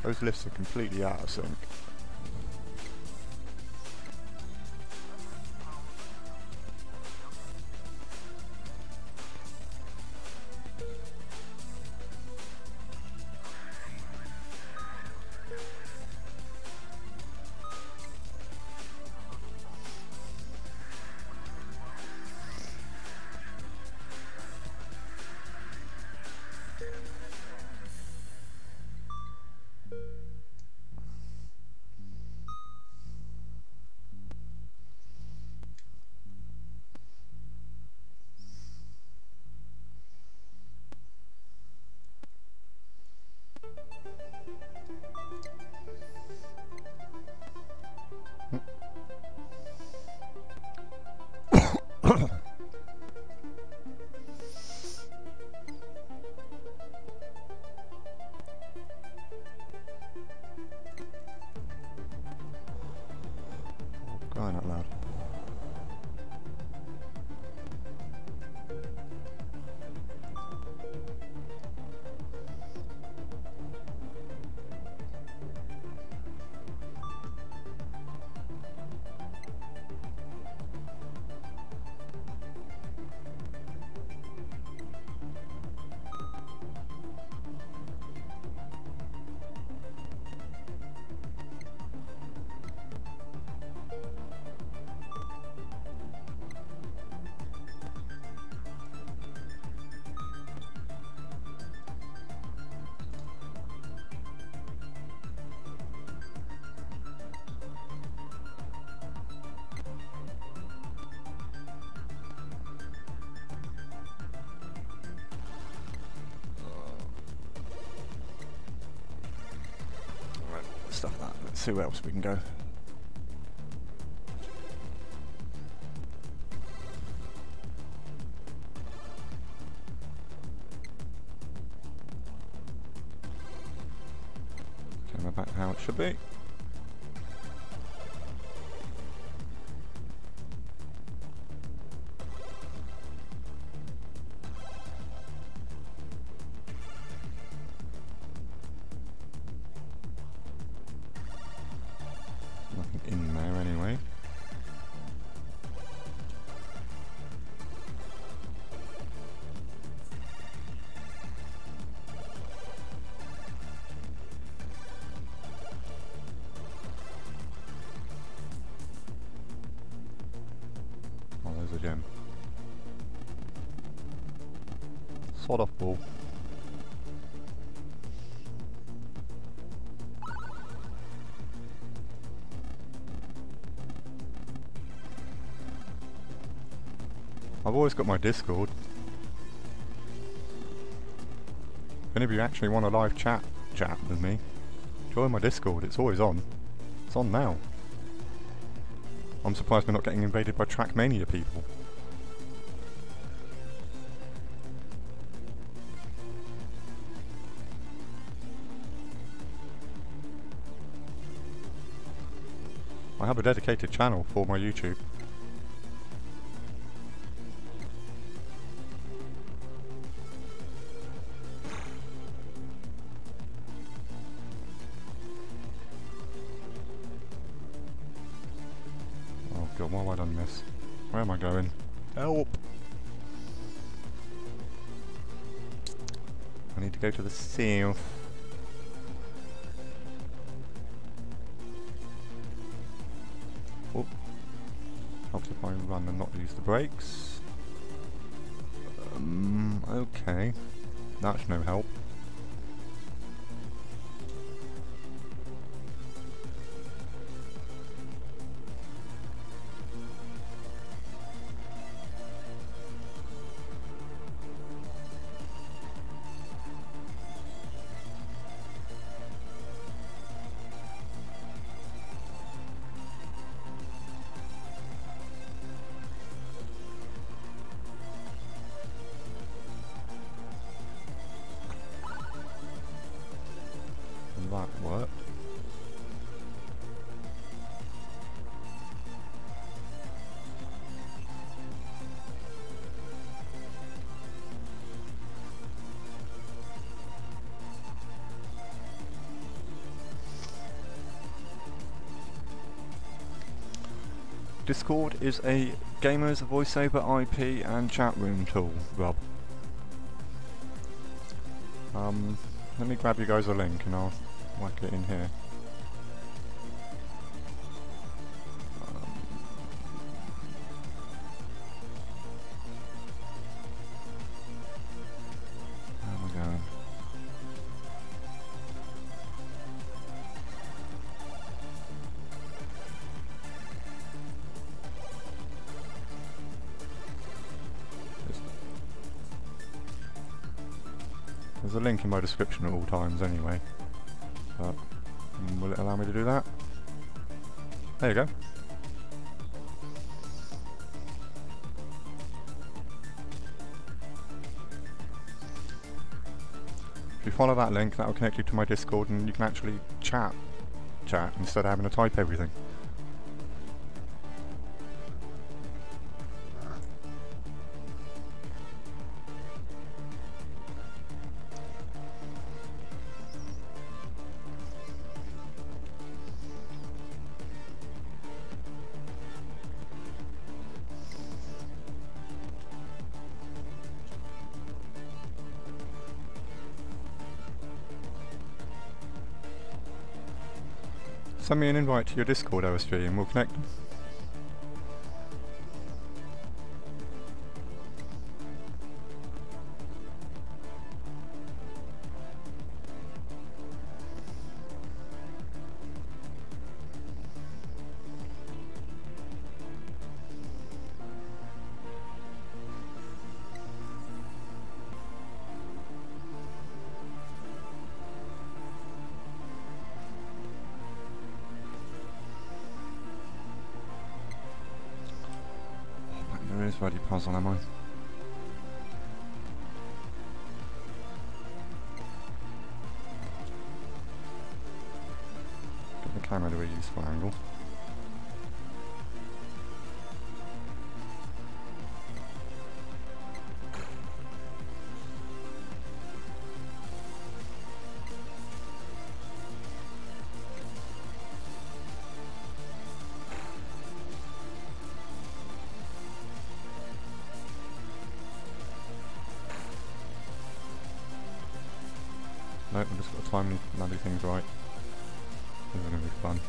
Speaker 1: Those lifts are completely out of sync. Crying out loud. Stuff that. Let's see where else we can go. Camera back how it should be. Nothing in there anyway. Oh, there's a gem. Sod off ball. I've always got my Discord. If any of you actually want a live chat with me, join my Discord, it's always on. It's on now. I'm surprised we're not getting invaded by Trackmania people. I have a dedicated channel for my YouTube. God, why have I done this? Where am I going? Help! I need to go to the south. Oh. Helps if I run and not use the brakes. Okay. That's no help. That worked. Discord is a gamer's voiceover IP and chat room tool, Rob. Let me grab you guys a link and I'll whack it in here. Where am I going? There's a link in my description at all times anyway. But will it allow me to do that? There you go. you follow that link, that will connect you to my Discord, and you can actually chat instead of having to type everything. Send me an invite to your Discord, OSG, and we'll connect. There is bloody puzzle, am I? Get the camera to a useful angle. Nope, I've just got to time these bloody things right. This is going to be fun.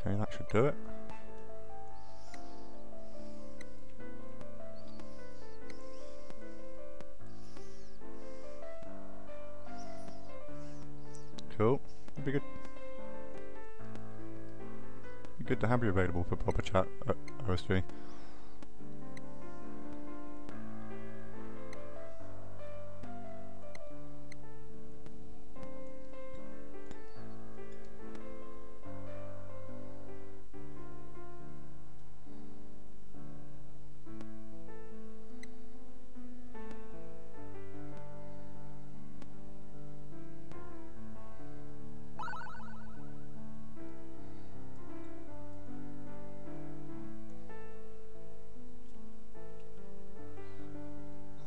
Speaker 1: Okay, that should do it. Cool. It'd be good. Be good to have you available for proper chat at OSG.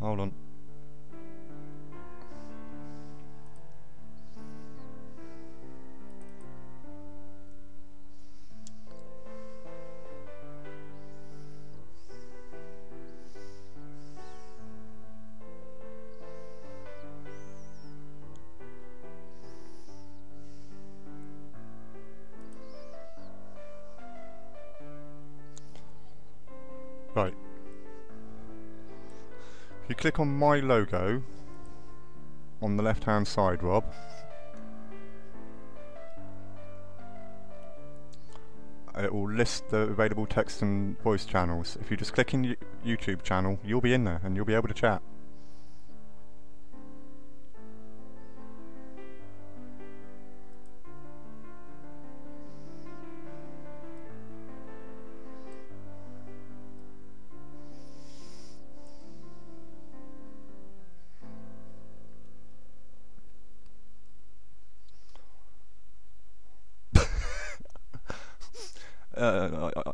Speaker 1: Hold on. Right. If you click on my logo on the left hand side, Rob, it will list the available text and voice channels. If you just click in YouTube channel, you'll be in there and you'll be able to chat.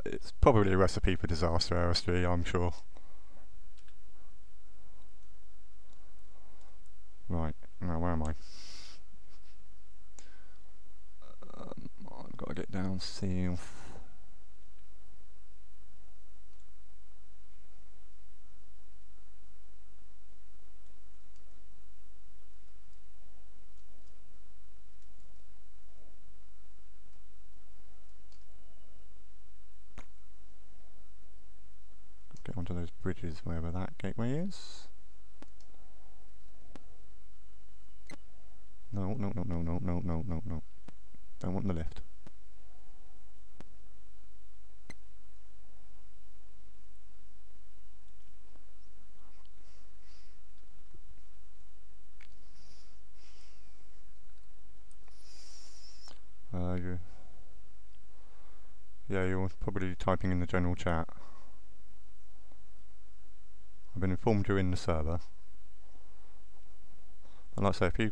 Speaker 1: It's probably a recipe for disaster, RS3, I'm sure. Right, now where am I? Got to get down south. Get onto those bridges wherever that gateway is. No, no, no, no, no, no, no, no, no. Don't want the lift. Yeah, you're probably typing in the general chat. I've been informed you're in the server. And like I say, if you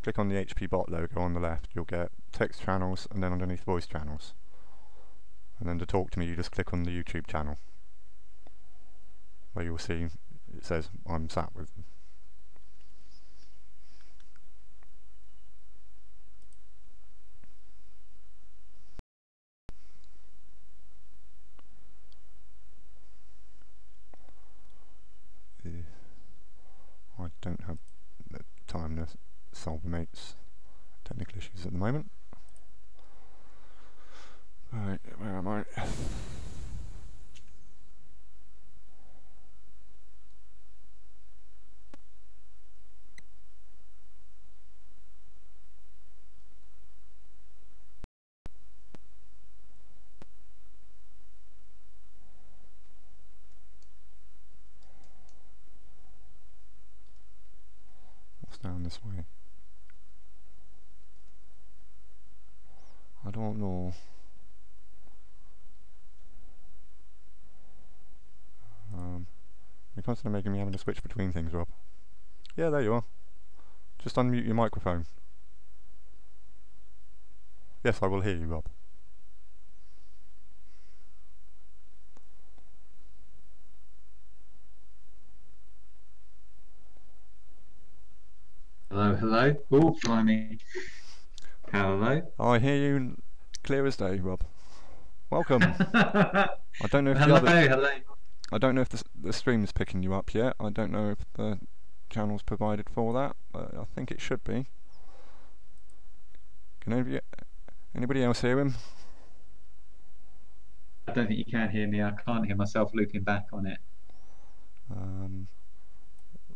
Speaker 1: click on the HP bot logo on the left, you'll get text channels and then underneath voice channels. And then to talk to me, you just click on the YouTube channel, where you'll see it says I'm sat with them. I don't have the time to solve the mate's technical issues at the moment. Right, where am I? Down this way. I don't know. You're constantly making me having to switch between things, Rob. Yeah, there you are. Just unmute your microphone. Yes, I will hear you, Rob.
Speaker 2: Hello, hello. Oh, blimey. Hello.
Speaker 1: I hear you clear as day, Rob. Welcome. I don't know if
Speaker 2: hello,
Speaker 1: the other...
Speaker 2: hello.
Speaker 1: I don't know if the stream's picking you up yet. I don't know if the channel's provided for that, but I think it should be. Can anybody else hear him?
Speaker 2: I don't think you can hear me. I can't hear myself looping back on it.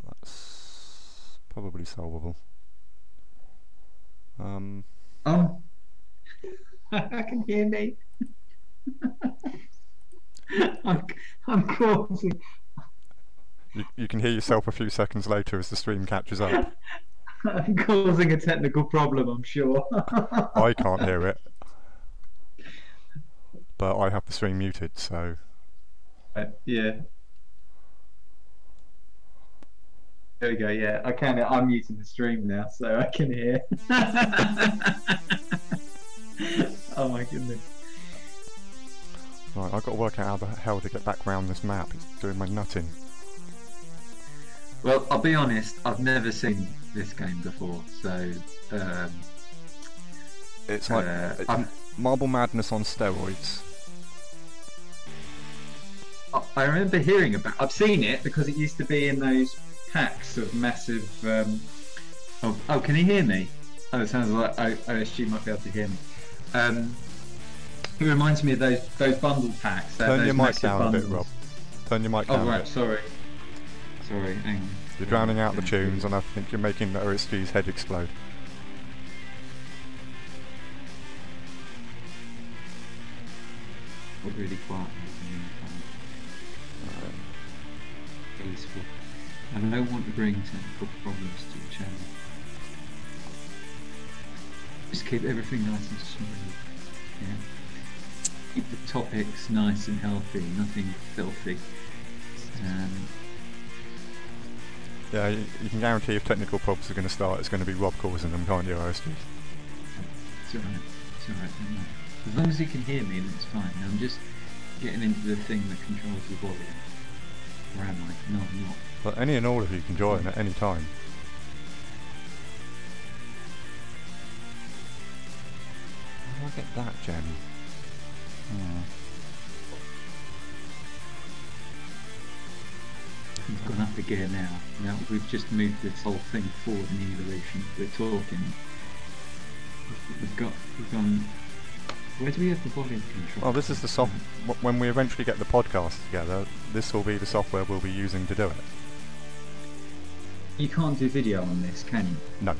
Speaker 1: That's probably solvable.
Speaker 2: Oh. I can hear me. I'm causing...
Speaker 1: You can hear yourself a few seconds later as the stream catches up.
Speaker 2: I'm causing a technical problem, I'm sure.
Speaker 1: I can't hear it, but I have the stream muted, so...
Speaker 2: Yeah. There we go, yeah. I'm muting the stream now, so I can hear. Oh my goodness.
Speaker 1: Right, I've got to work out how the hell to get back round this map. It's doing my nutting.
Speaker 2: Well, I'll be honest, I've never seen this game before, so...
Speaker 1: it's like Marble Madness on steroids.
Speaker 2: I remember hearing about... I've seen it because it used to be in those packs of massive... Oh, can you hear me? Oh, it sounds like OSG might be able to hear me. It reminds me of those bundle packs.
Speaker 1: Turn your mic down
Speaker 2: bundles.
Speaker 1: a bit, Rob. Turn your mic down a bit.
Speaker 2: Sorry. Sorry, hang on.
Speaker 1: You're drowning out the tunes, and I think you're making the OSG's head explode.
Speaker 2: Got really quiet. Peaceful. I don't want to bring technical problems to the channel. Just keep everything nice and smooth. Yeah. Keep the topics nice and healthy, nothing filthy.
Speaker 1: Yeah, you can guarantee if technical problems are going to start, it's going to be Rob causing them, can't you, OSG?
Speaker 2: It's alright, it's alright. As long as you can hear me, then it's fine. I'm just getting into the thing that controls the volume. Or am I? No, I'm not.
Speaker 1: But any and all of you can join at any time. I get that gem? Hmm.
Speaker 2: We've gone up a gear now. Now we've just moved this whole thing forward in the evolution. We're talking. We've gone. Where do we have the volume control?
Speaker 1: Well, this is the when we eventually get the podcast together, this will be the software we'll be using to do it.
Speaker 2: You can't do video on this, can you?
Speaker 1: No.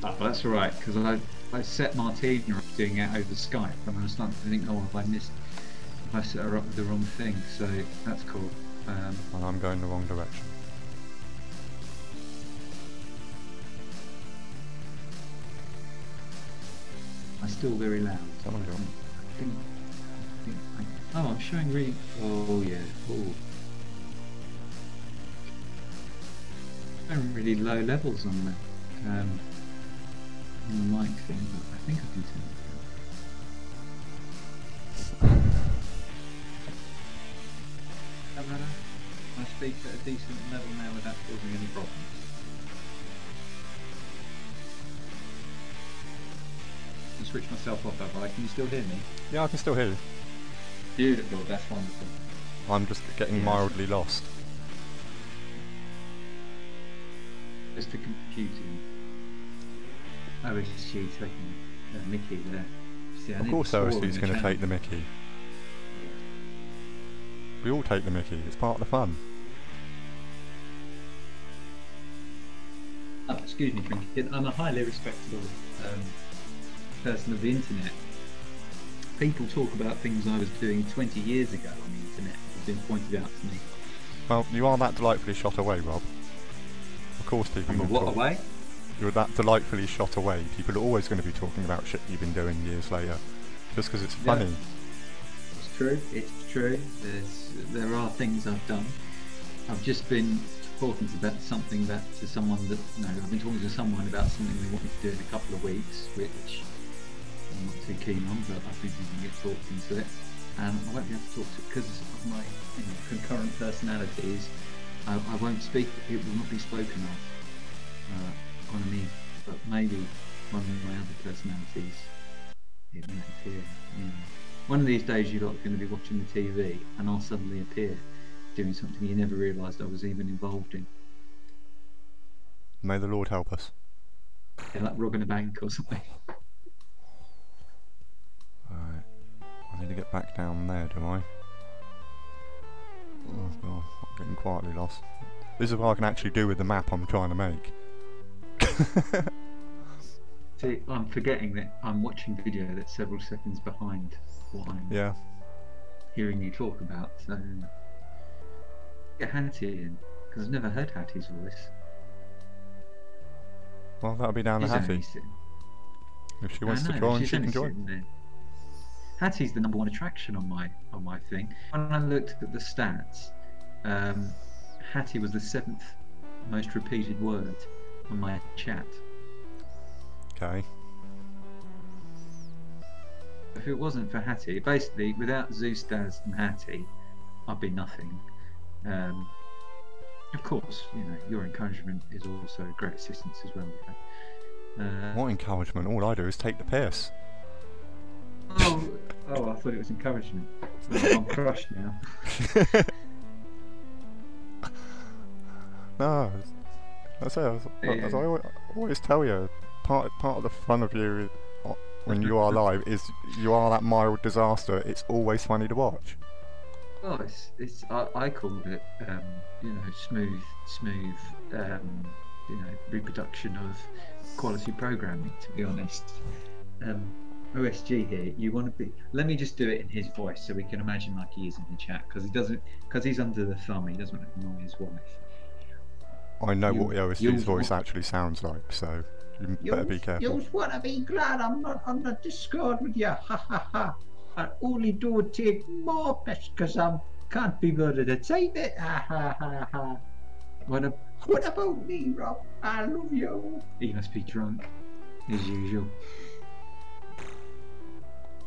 Speaker 2: Oh, well, that's all right, because I set Martina up doing it over Skype, and I was starting to think, oh, have I set her up with the wrong thing? So that's cool.
Speaker 1: And I'm going the wrong direction.
Speaker 2: I'm still very loud.
Speaker 1: Oh my God.
Speaker 2: Oh, I'm showing really. Oh yeah. Oh. I'm really low levels on the mic thing, but I think I can turn it down. That better? I speak at a decent level now without causing any problems. I'll switch myself off, have I? Can you still hear me?
Speaker 1: Yeah, I can still hear you.
Speaker 2: Beautiful, that's wonderful.
Speaker 1: I'm just getting mildly lost.
Speaker 2: Just the computing. OSG taking Mickey there. See,
Speaker 1: Of course OSG's going to take the Mickey. We all take the Mickey, it's part of the fun.
Speaker 2: Oh, excuse me, Trinket. I'm a highly respectable person of the internet. People talk about things I was doing 20 years ago on the internet. It's been pointed out to me.
Speaker 1: Well, you are that delightfully shot away, Rob. Of course people
Speaker 2: I'm
Speaker 1: will
Speaker 2: what
Speaker 1: talk.
Speaker 2: Away?
Speaker 1: You're that delightfully shot away. People are always going to be talking about shit you've been doing years later. Just because it's funny.
Speaker 2: It's true, it's true. There are things I've done. I've just been talking to someone that, I've been talking to someone about something they wanted to do in a couple of weeks, which I'm not too keen on, but I think we can get talked into it. And I won't be able to talk to it because of my concurrent personalities. I won't speak, it will not be spoken of on me, but maybe one of my other personalities, it might appear. One of these days you're not going to be watching the TV and I'll suddenly appear doing something you never realised I was even involved in.
Speaker 1: May the Lord help us.
Speaker 2: Yeah, like robbing a bank or something.
Speaker 1: Alright, I need to get back down there, do I? Oh God, I'm getting quietly lost. This is what I can actually do with the map I'm trying to make.
Speaker 2: See, I'm forgetting that I'm watching video that's several seconds behind what I'm hearing you talk about, so get Hattie in, because I've never heard Hattie's voice.
Speaker 1: Well, that'll be down to Hattie. If she wants to join, she can join.
Speaker 2: Hattie's the #1 attraction on my thing. When I looked at the stats, Hattie was the 7th most repeated word on my chat.
Speaker 1: Okay.
Speaker 2: If it wasn't for Hattie, basically without Zeus, Daz and Hattie, I'd be nothing. Of course, your encouragement is also a great assistance as well.
Speaker 1: What encouragement? All I do is take the piss.
Speaker 2: Oh, I thought it was encouragement. I'm crushed now.
Speaker 1: No, that's it. As I always tell you, part of the fun of you when you are live is you are that mild disaster. It's always funny to watch.
Speaker 2: Oh, I called it, smooth, reproduction of quality programming. To be honest, OSG here. You want to be? Let me just do it in his voice so we can imagine like he is in the chat, because he's under the thumb. He doesn't want to annoy his wife.
Speaker 1: I know what OSG's voice actually sounds like, so you better be careful.
Speaker 2: You want to be glad I'm not on the Discord with you. Ha ha ha. I only do take more piss because I can't be bothered to take it. Ha ha ha ha. What about me, Rob? I love you. He must be drunk, as usual.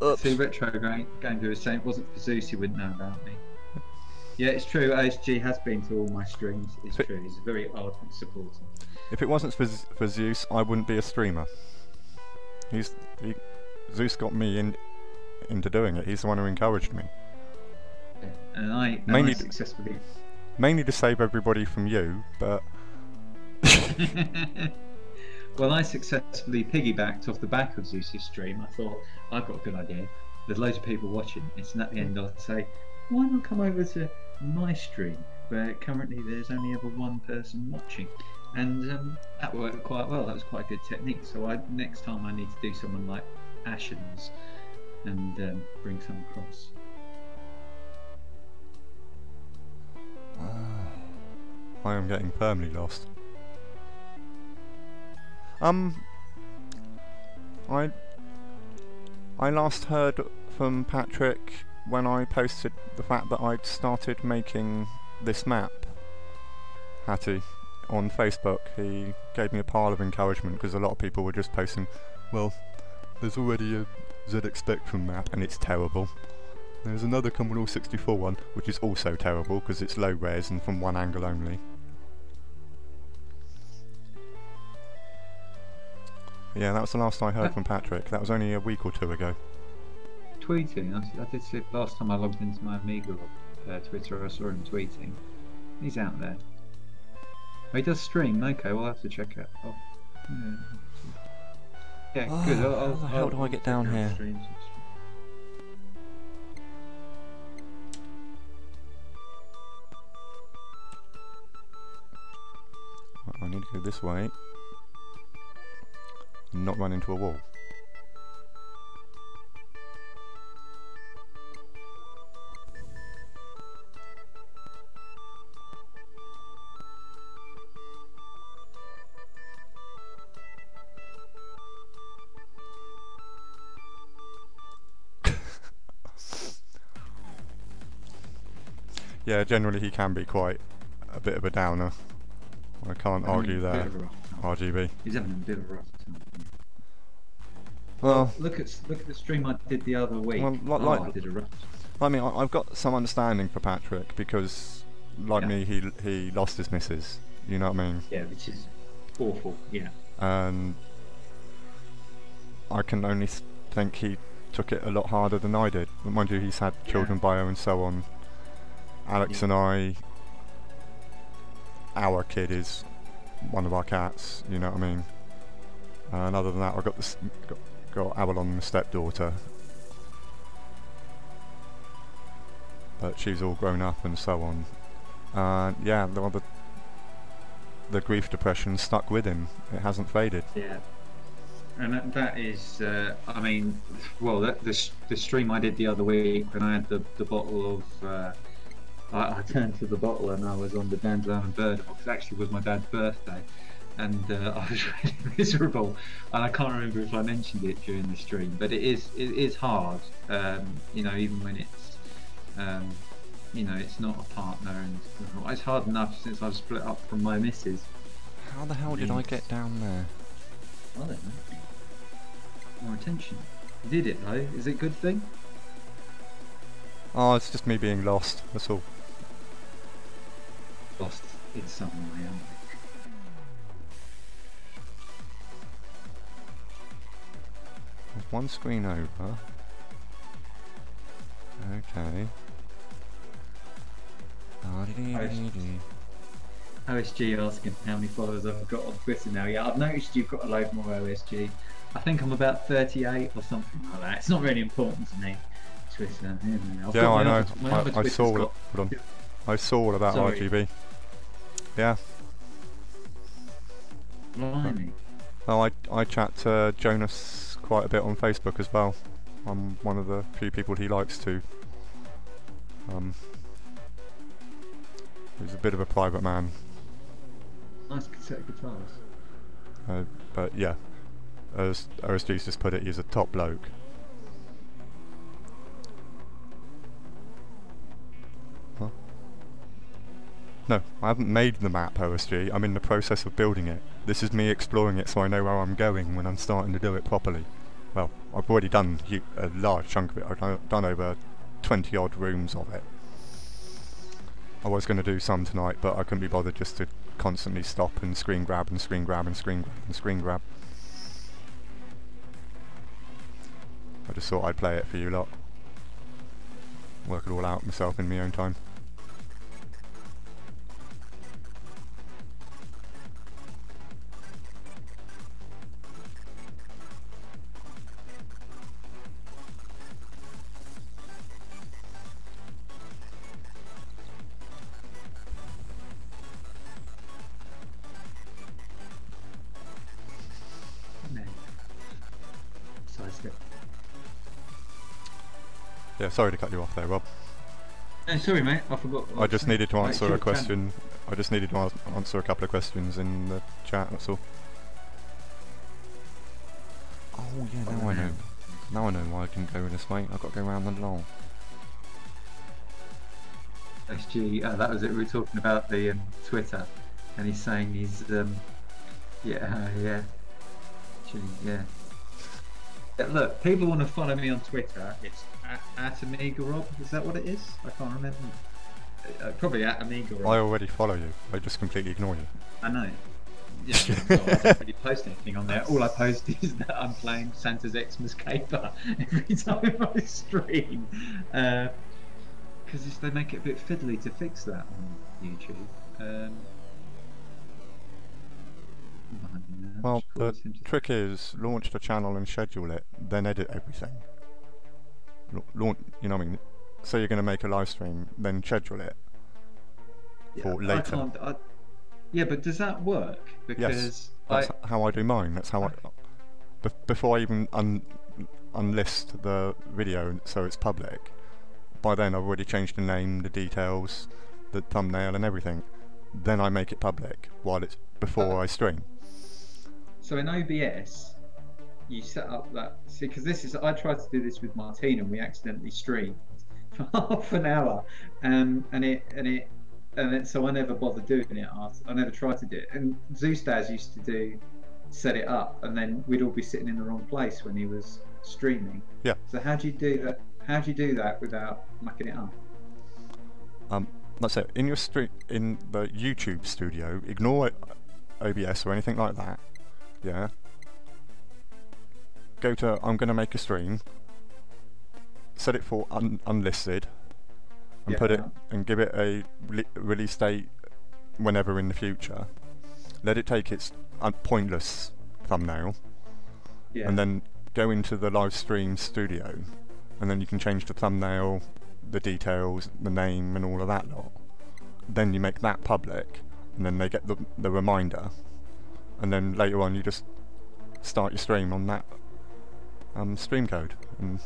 Speaker 1: Oops.
Speaker 2: See, Retrograde going to the same. Wasn't for Zeus, he wouldn't know about me. Yeah, it's true. OSG has been to all my streams. It's true. He's a very ardent supporter.
Speaker 1: If it wasn't for Zeus, I wouldn't be a streamer. Zeus got me into doing it. He's the one who encouraged me.
Speaker 2: And I
Speaker 1: Mainly
Speaker 2: successfully.
Speaker 1: Mainly to save everybody from you, but.
Speaker 2: Well, I successfully piggybacked off the back of Zeus's stream. I thought, I've got a good idea. There's loads of people watching this, and at the end I'll say, why not come over to my stream, where currently there's only ever one person watching? And that worked quite well. That was quite a good technique. So next time I need to do someone like Ashens and bring some across.
Speaker 1: I am getting firmly lost. I last heard from Patrick when I posted the fact that I'd started making this map, Hattie, on Facebook. He gave me a pile of encouragement because a lot of people were just posting, well, there's already a ZX Spectrum map and it's terrible. There's another Commodore 64 one which is also terrible because it's low res and from one angle only. Yeah, that was the last I heard from Patrick. That was only a week or two ago.
Speaker 2: Tweeting. I did see last time I logged into my Amiga Twitter, I saw him tweeting. He's out there. Oh, he does stream. Okay, we'll have to check it. Oh, yeah, good.
Speaker 1: How the hell do I get down here? I need to go this way and not run into a wall. Yeah, generally he can be quite a bit of a downer. I can't argue there. RGB.
Speaker 2: He's having a bit of a rough time.
Speaker 1: Well,
Speaker 2: look at the stream I did the other week.
Speaker 1: Well,
Speaker 2: I did a rough.
Speaker 1: I mean, I've got some understanding for Patrick because, like me, he lost his missus. You know what I mean?
Speaker 2: Yeah, which is awful. Yeah.
Speaker 1: And I can only think he took it a lot harder than I did. But mind you, he's had children by her and so on. Alex and I, our kid is one of our cats. You know what I mean? And other than that, I've got Avalon, my stepdaughter. But she's all grown up and so on. Yeah, the grief depression stuck with him. It hasn't faded.
Speaker 2: Yeah. And that is, I mean, well, the stream I did the other week when I had the bottle of, I turned to the bottle and I was on the Dandelion and Bird box. It actually was my dad's birthday, and I was really miserable. And I can't remember if I mentioned it during the stream, but it is hard, you know, even when it's, you know, it's not a partner, and it's hard enough since I've split up from my missus.
Speaker 1: How the hell did I get down there?
Speaker 2: I don't know. More attention. You did it though. Is it a good thing?
Speaker 1: Oh, it's just me being lost. That's all.
Speaker 2: Lost in some way, aren't we?
Speaker 1: There's one screen over. Okay.
Speaker 2: OSG asking how many followers I've got on Twitter now. Yeah, I've noticed you've got a load more OSG. I think I'm about 38 or something like that. It's not really important to me. Twitter.
Speaker 1: Yeah, I know. I saw it. Hold on. I saw all about RGB. Yeah.
Speaker 2: Blimey.
Speaker 1: Well, I chat to Jonas quite a bit on Facebook as well. I'm one of the few people he likes to. He's a bit of a private man.
Speaker 2: Nice set of guitars.
Speaker 1: But yeah, as OSG's just put it, he's a top bloke. Huh? No, I haven't made the map, OSG. I'm in the process of building it. This is me exploring it so I know where I'm going when I'm starting to do it properly. Well, I've already done a large chunk of it. I've done over 20 odd rooms of it. I was going to do some tonight, but I couldn't be bothered just to constantly stop and screen grab and screen grab and screen grab and screen grab. I just thought I'd play it for you lot. Work it all out myself in my own time. Yeah, sorry to cut you off there, Rob.
Speaker 2: No, sorry, mate. I forgot.
Speaker 1: I just needed to answer a question. I just needed to answer a couple of questions in the chat. That's all. Oh yeah, now I know. Now I know why I can go this way. I've got to go around the lawn.
Speaker 2: XG, that was it. We were talking about the Twitter, and he's saying he's yeah. Actually, yeah. Look, people want to follow me on Twitter. It's at Amiga Rob. Is that what it is? I can't remember. Probably at Amiga Rob.
Speaker 1: I already follow you. I just completely ignore you.
Speaker 2: I know. Yeah, well, I don't really post anything on there. All I post is that I'm playing Santa's Xmas Caper every time I stream. Because they make it a bit fiddly to fix that on YouTube.
Speaker 1: Well, the trick is launch the channel and schedule it, then edit everything. Launch, you know what I mean? Say you're going to make a live stream, then schedule it for later.
Speaker 2: Yeah, but does that work? Because
Speaker 1: yes, that's how I do mine. That's how before I even unlist the video so it's public, by then I've already changed the name, the details, the thumbnail and everything. Then I make it public while it's before I stream.
Speaker 2: So in OBS, you set up that. See, because I tried to do this with Martina, and we accidentally streamed for half an hour, so I never bothered doing it. I never tried to do it. And Zeusdaz used to set it up, and then we'd all be sitting in the wrong place when he was streaming.
Speaker 1: Yeah.
Speaker 2: So how do you do that? How do you do that without mucking it up?
Speaker 1: That's it. In the YouTube studio, ignore OBS or anything like that. Yeah. Go to I'm going to make a stream. Set it for unlisted, and put it and give it a release date whenever in the future. Let it take its pointless thumbnail, and then go into the live stream studio, and then you can change the thumbnail, the details, the name, and all of that lot. Then you make that public, and then they get the reminder, and then later on you just start your stream on that stream code. And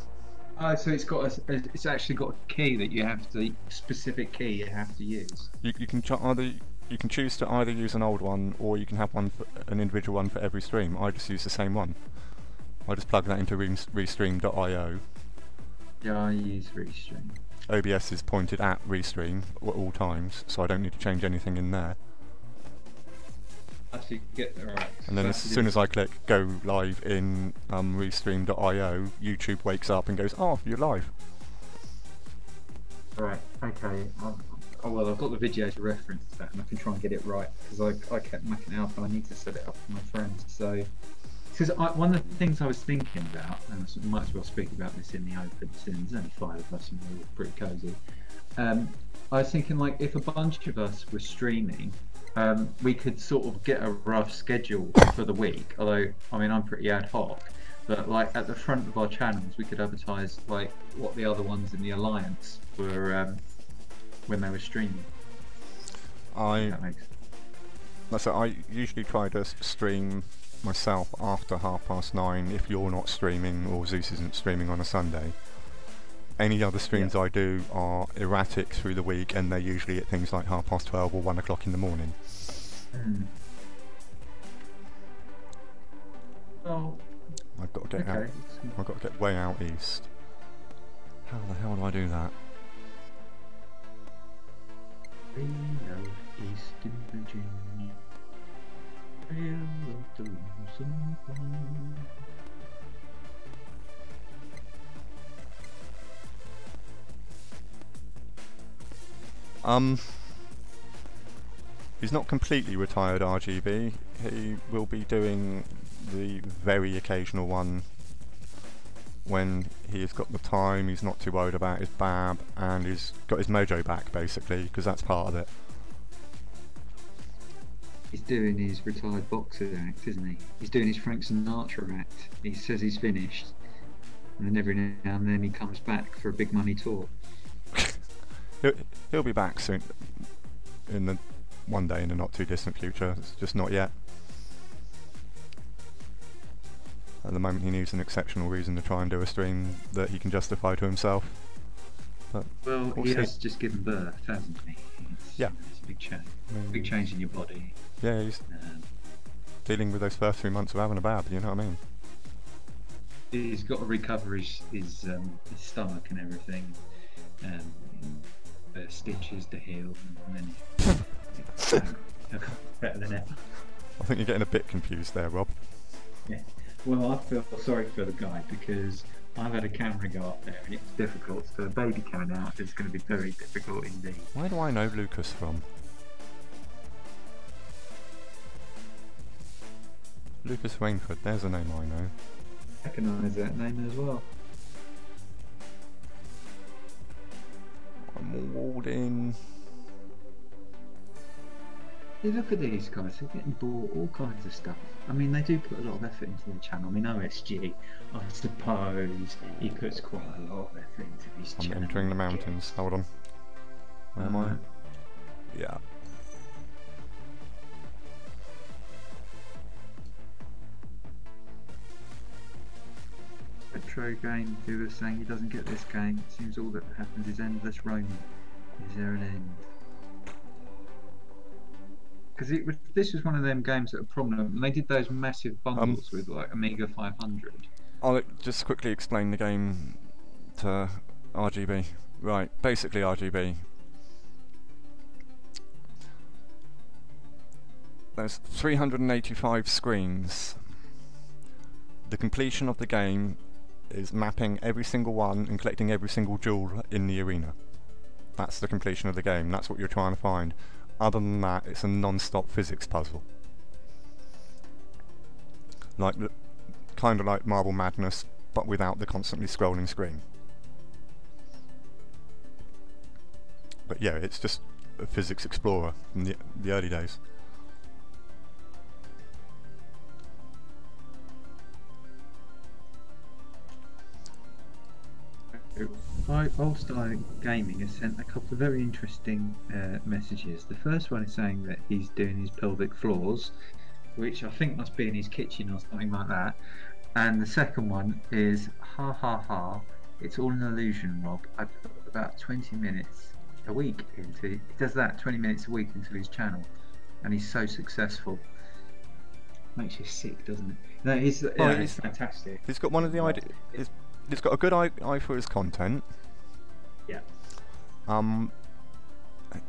Speaker 2: so it's actually got a key that you have to specific key you have to use. You can
Speaker 1: choose to either use an old one, or you can have an individual one for every stream. I just use the same one. I just plug that into restream.io.
Speaker 2: Yeah, I use Restream.
Speaker 1: OBS is pointed at Restream at all times, so I don't need to change anything in there.
Speaker 2: Actually, get there right.
Speaker 1: And then as soon as I click go live in restream.io, YouTube wakes up and goes, "Oh, you're live."
Speaker 2: Right. Okay. Oh well, I've got the video to reference that, and I can try and get it right because I kept mucking it up, and I need to set it up for my friends. So. Because one of the things I was thinking about, and I might as well speak about this in the open since there's only 5 of us and we're all pretty cosy. I was thinking, like, if a bunch of us were streaming, we could sort of get a rough schedule for the week. Although, I mean, I'm pretty ad hoc, but like at the front of our channels, we could advertise like what the other ones in the alliance were when they were streaming.
Speaker 1: I usually try to stream myself after 9:30 if you're not streaming or Zeus isn't streaming on a Sunday. Any other streams I do are erratic through the week, and they're usually at things like 12:30 or 1 o'clock in the morning.
Speaker 2: Oh,
Speaker 1: I've got to get out. I've got to get way out east. How the hell do I do that?
Speaker 2: Way out east in Virginia.
Speaker 1: He's not completely retired, RGB. He will be doing the very occasional one when he's got the time, he's not too worried about his bab, and he's got his mojo back, basically, because that's part of it.
Speaker 2: He's doing his retired boxer act, isn't he? He's doing his Frank Sinatra act. He says he's finished, and then every now and then he comes back for a big money tour.
Speaker 1: He'll be back soon, one day in the not too distant future. It's just not yet. At the moment he needs an exceptional reason to try and do a stream that he can justify to himself. But
Speaker 2: well, he has just given birth, hasn't he?
Speaker 1: Yeah.
Speaker 2: It's a big change. Big change in your body.
Speaker 1: Yeah, he's dealing with those first 3 months of having a bab, you know what I mean?
Speaker 2: He's got to recover his stomach and everything. Stitches to heal, and then it's better than ever.
Speaker 1: I think you're getting a bit confused there, Rob.
Speaker 2: Yeah. Well, I feel sorry for the guy because I've had a camera go up there and it's difficult. So a baby coming out is going to be very difficult indeed.
Speaker 1: Where do I know Lucas from? Lucas Rainford, there's a name I know.
Speaker 2: I recognise that name as well.
Speaker 1: I'm all walled in.
Speaker 2: You look at these guys, they're getting bought all kinds of stuff. I mean, they do put a lot of effort into the channel. I mean, OSG, I suppose, he puts quite a lot of effort into his channel.
Speaker 1: I'm entering the mountains, hold on. Where am I? Yeah.
Speaker 2: Retrograde, who was saying he doesn't get this game. It seems all that happens is endless roaming. Is there an end? Because this was one of them games that are prominent, and they did those massive bundles with like Amiga 500.
Speaker 1: I'll just quickly explain the game to RGB. Right, basically RGB. There's 385 screens. The completion of the game is mapping every single one and collecting every single jewel in the arena. That's the completion of the game, that's what you're trying to find. Other than that, it's a non-stop physics puzzle. Kind of like Marble Madness, but without the constantly scrolling screen. But yeah, it's just a physics explorer from the early days.
Speaker 2: Old Style Gaming has sent a couple of very interesting messages. The first one is saying that he's doing his pelvic floors, which I think must be in his kitchen or something like that. And the second one is, ha ha ha, it's all an illusion, Rob. I put about 20 minutes a week into, he does that 20 minutes a week into his channel, and he's so successful. Makes you sick, doesn't it? No, he's fantastic.
Speaker 1: He's got one of the ideas. He's got a good eye for his content.
Speaker 2: Yeah.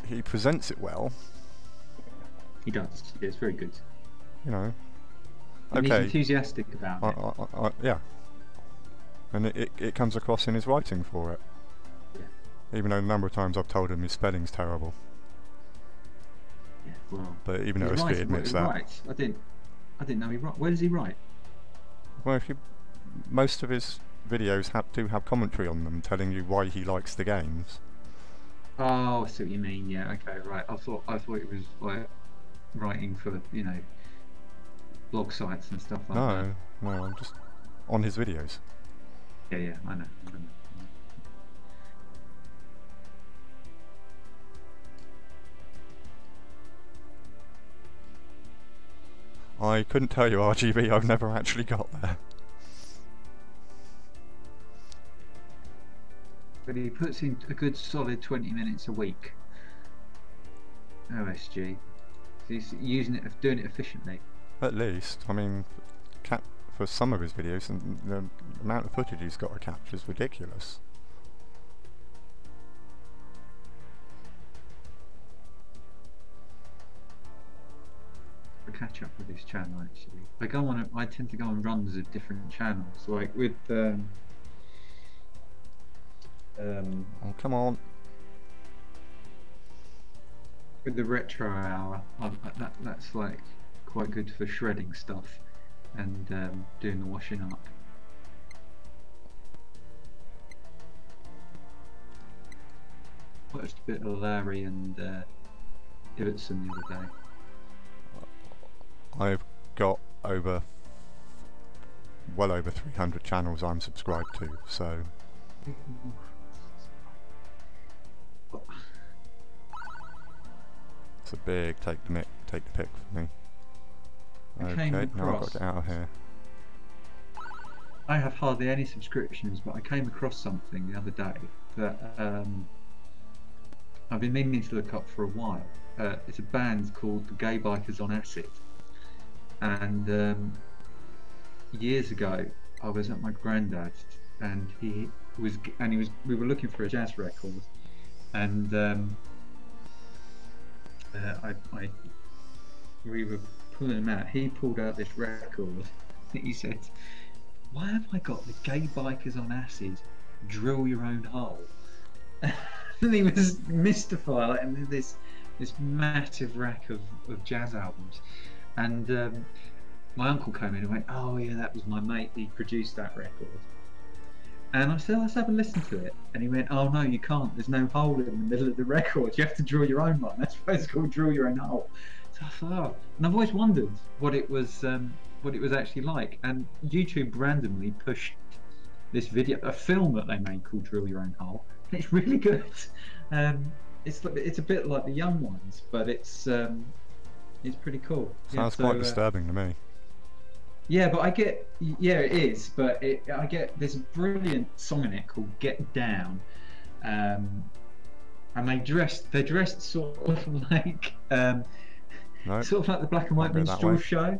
Speaker 1: He presents it well.
Speaker 2: He does. Yeah, it's very good.
Speaker 1: You know.
Speaker 2: And
Speaker 1: okay.
Speaker 2: He's enthusiastic about it.
Speaker 1: Yeah. And it comes across in his writing for it. Yeah. Even though a number of times I've told him his spelling's terrible.
Speaker 2: Yeah. Well.
Speaker 1: But even OSG admits that.
Speaker 2: Right. I didn't know he wrote. Where does he write?
Speaker 1: Well, most of his videos do have commentary on them telling you why he likes the games.
Speaker 2: Oh, I see what you mean. Yeah, okay, right. I thought it was like writing for, you know, blog sites and stuff like that.
Speaker 1: No, I'm just on his videos.
Speaker 2: Yeah, I know.
Speaker 1: I couldn't tell you, RGB, I've never actually got there.
Speaker 2: But he puts in a good solid 20 minutes a week. OSG. He's using it, doing it efficiently.
Speaker 1: At least. I mean, for some of his videos, and the amount of footage he's got to capture is ridiculous.
Speaker 2: Catch up with his channel actually. I tend to go on runs of different channels, like with
Speaker 1: oh, come on.
Speaker 2: With the Retro Hour, that's like quite good for shredding stuff and doing the washing up. watched a bit of Larry and Ibbotson the other day.
Speaker 1: I've got well over 300 channels I'm subscribed to, so it's a big take the pick for me. Okay, now I've got to get out of here.
Speaker 2: I have hardly any subscriptions, but I came across something the other day that I've been meaning to look up for a while. It's a band called the Gay Bikers on Acid, and years ago I was at my granddad's, and we were looking for a jazz record, and we were pulling him out. He pulled out this record. He said, "Why have I got the Gay Bikers on Acid? Drill Your Own Hole?" And he was mystified, like, and this massive rack of jazz albums. And my uncle came in and went, "Oh yeah, that was my mate. He produced that record." And I said, "Let's have a listen to it." And he went, "Oh no, you can't. There's no hole in the middle of the record. You have to drill your own one. That's why it's called Drill Your Own Hole." So I thought, oh. And I've always wondered what it was actually like. And YouTube randomly pushed this video, a film that they made called Drill Your Own Hole. And it's really good. It's a bit like the Young Ones, but it's pretty cool.
Speaker 1: Sounds quite disturbing to me.
Speaker 2: Yeah, but it is. But there's a brilliant song in it called "Get Down," and they dressed sort of like sort of like the black and white minstrel show.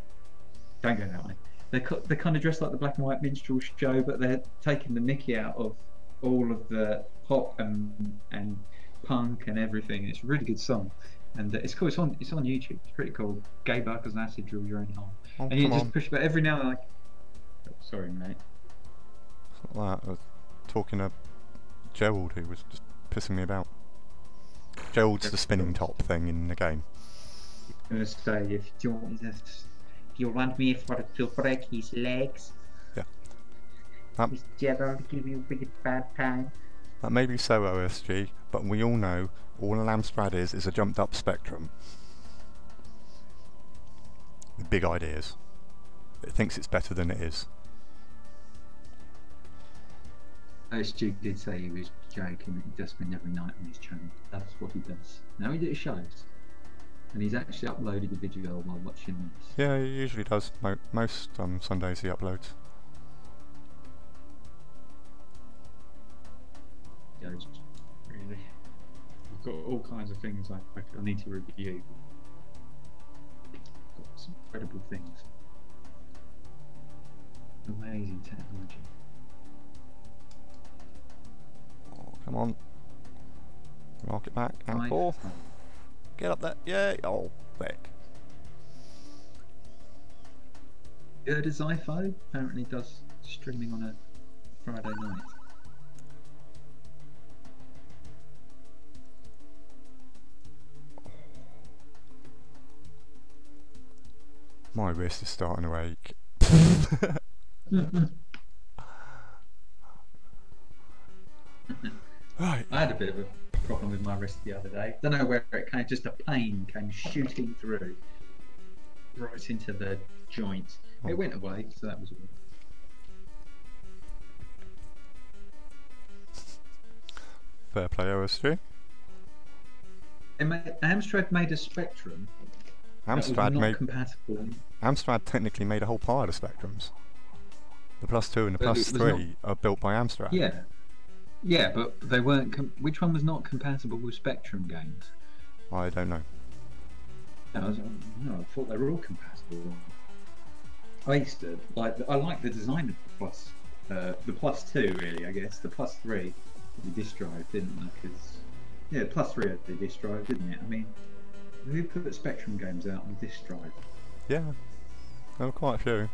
Speaker 2: Don't go that way. They kind of dress like the black and white minstrel show, but they're taking the mickey out of all of the pop and punk and everything. It's a really good song, and it's cool. It's on YouTube. It's pretty cool. Gay Bikers and Acid, Drill Your Own Hole.
Speaker 1: Oh,
Speaker 2: and you just push, but every now and then, like, oh, sorry, mate.
Speaker 1: It's not that. I was talking to Gerald, who was just pissing me about. Gerald's the spinning top thing in the game.
Speaker 2: I'm gonna say, if you want me to break his legs,
Speaker 1: yeah,
Speaker 2: is Gerald give you a big bad time?
Speaker 1: That may be so, OSG, but we all know all an Amstrad is a jumped up spectrum. With big ideas. It thinks it's better than it is.
Speaker 2: OSG did say he was joking, that he does spend every night on his channel. That's what he does. Now he does shows. And he's actually uploaded a video while watching this.
Speaker 1: Yeah, he usually does. Most Sundays he uploads.
Speaker 2: Goes, really. We've got all kinds of things I need to review. Got some incredible things. Amazing technology.
Speaker 1: Oh, come on. Mark it back. And 4. Get up there. Yay. Oh, back.
Speaker 2: Good as iPhone apparently does streaming on a Friday night.
Speaker 1: My wrist is starting to ache. Right.
Speaker 2: I had a bit of a problem with my wrist the other day. Don't know where it came. Just a pain came shooting through, right into the joint.
Speaker 1: Oh.
Speaker 2: It went away, so that was all.
Speaker 1: Fair play, OSG.
Speaker 2: Amstrad made a Spectrum.
Speaker 1: Amstrad technically made a whole pile of Spectrums. The Plus 2 and the Plus 3 are built by Amstrad.
Speaker 2: Yeah. Yeah, but they weren't. Which one was not compatible with Spectrum games?
Speaker 1: I don't know.
Speaker 2: I thought they were all compatible. I used to I like the design of the Plus 2 really. I guess the Plus 3 the disk drive didn't, because the Plus 3 had the disk drive, didn't it? I mean, who put Spectrum games out on disk drive?
Speaker 1: Yeah, there were quite a few.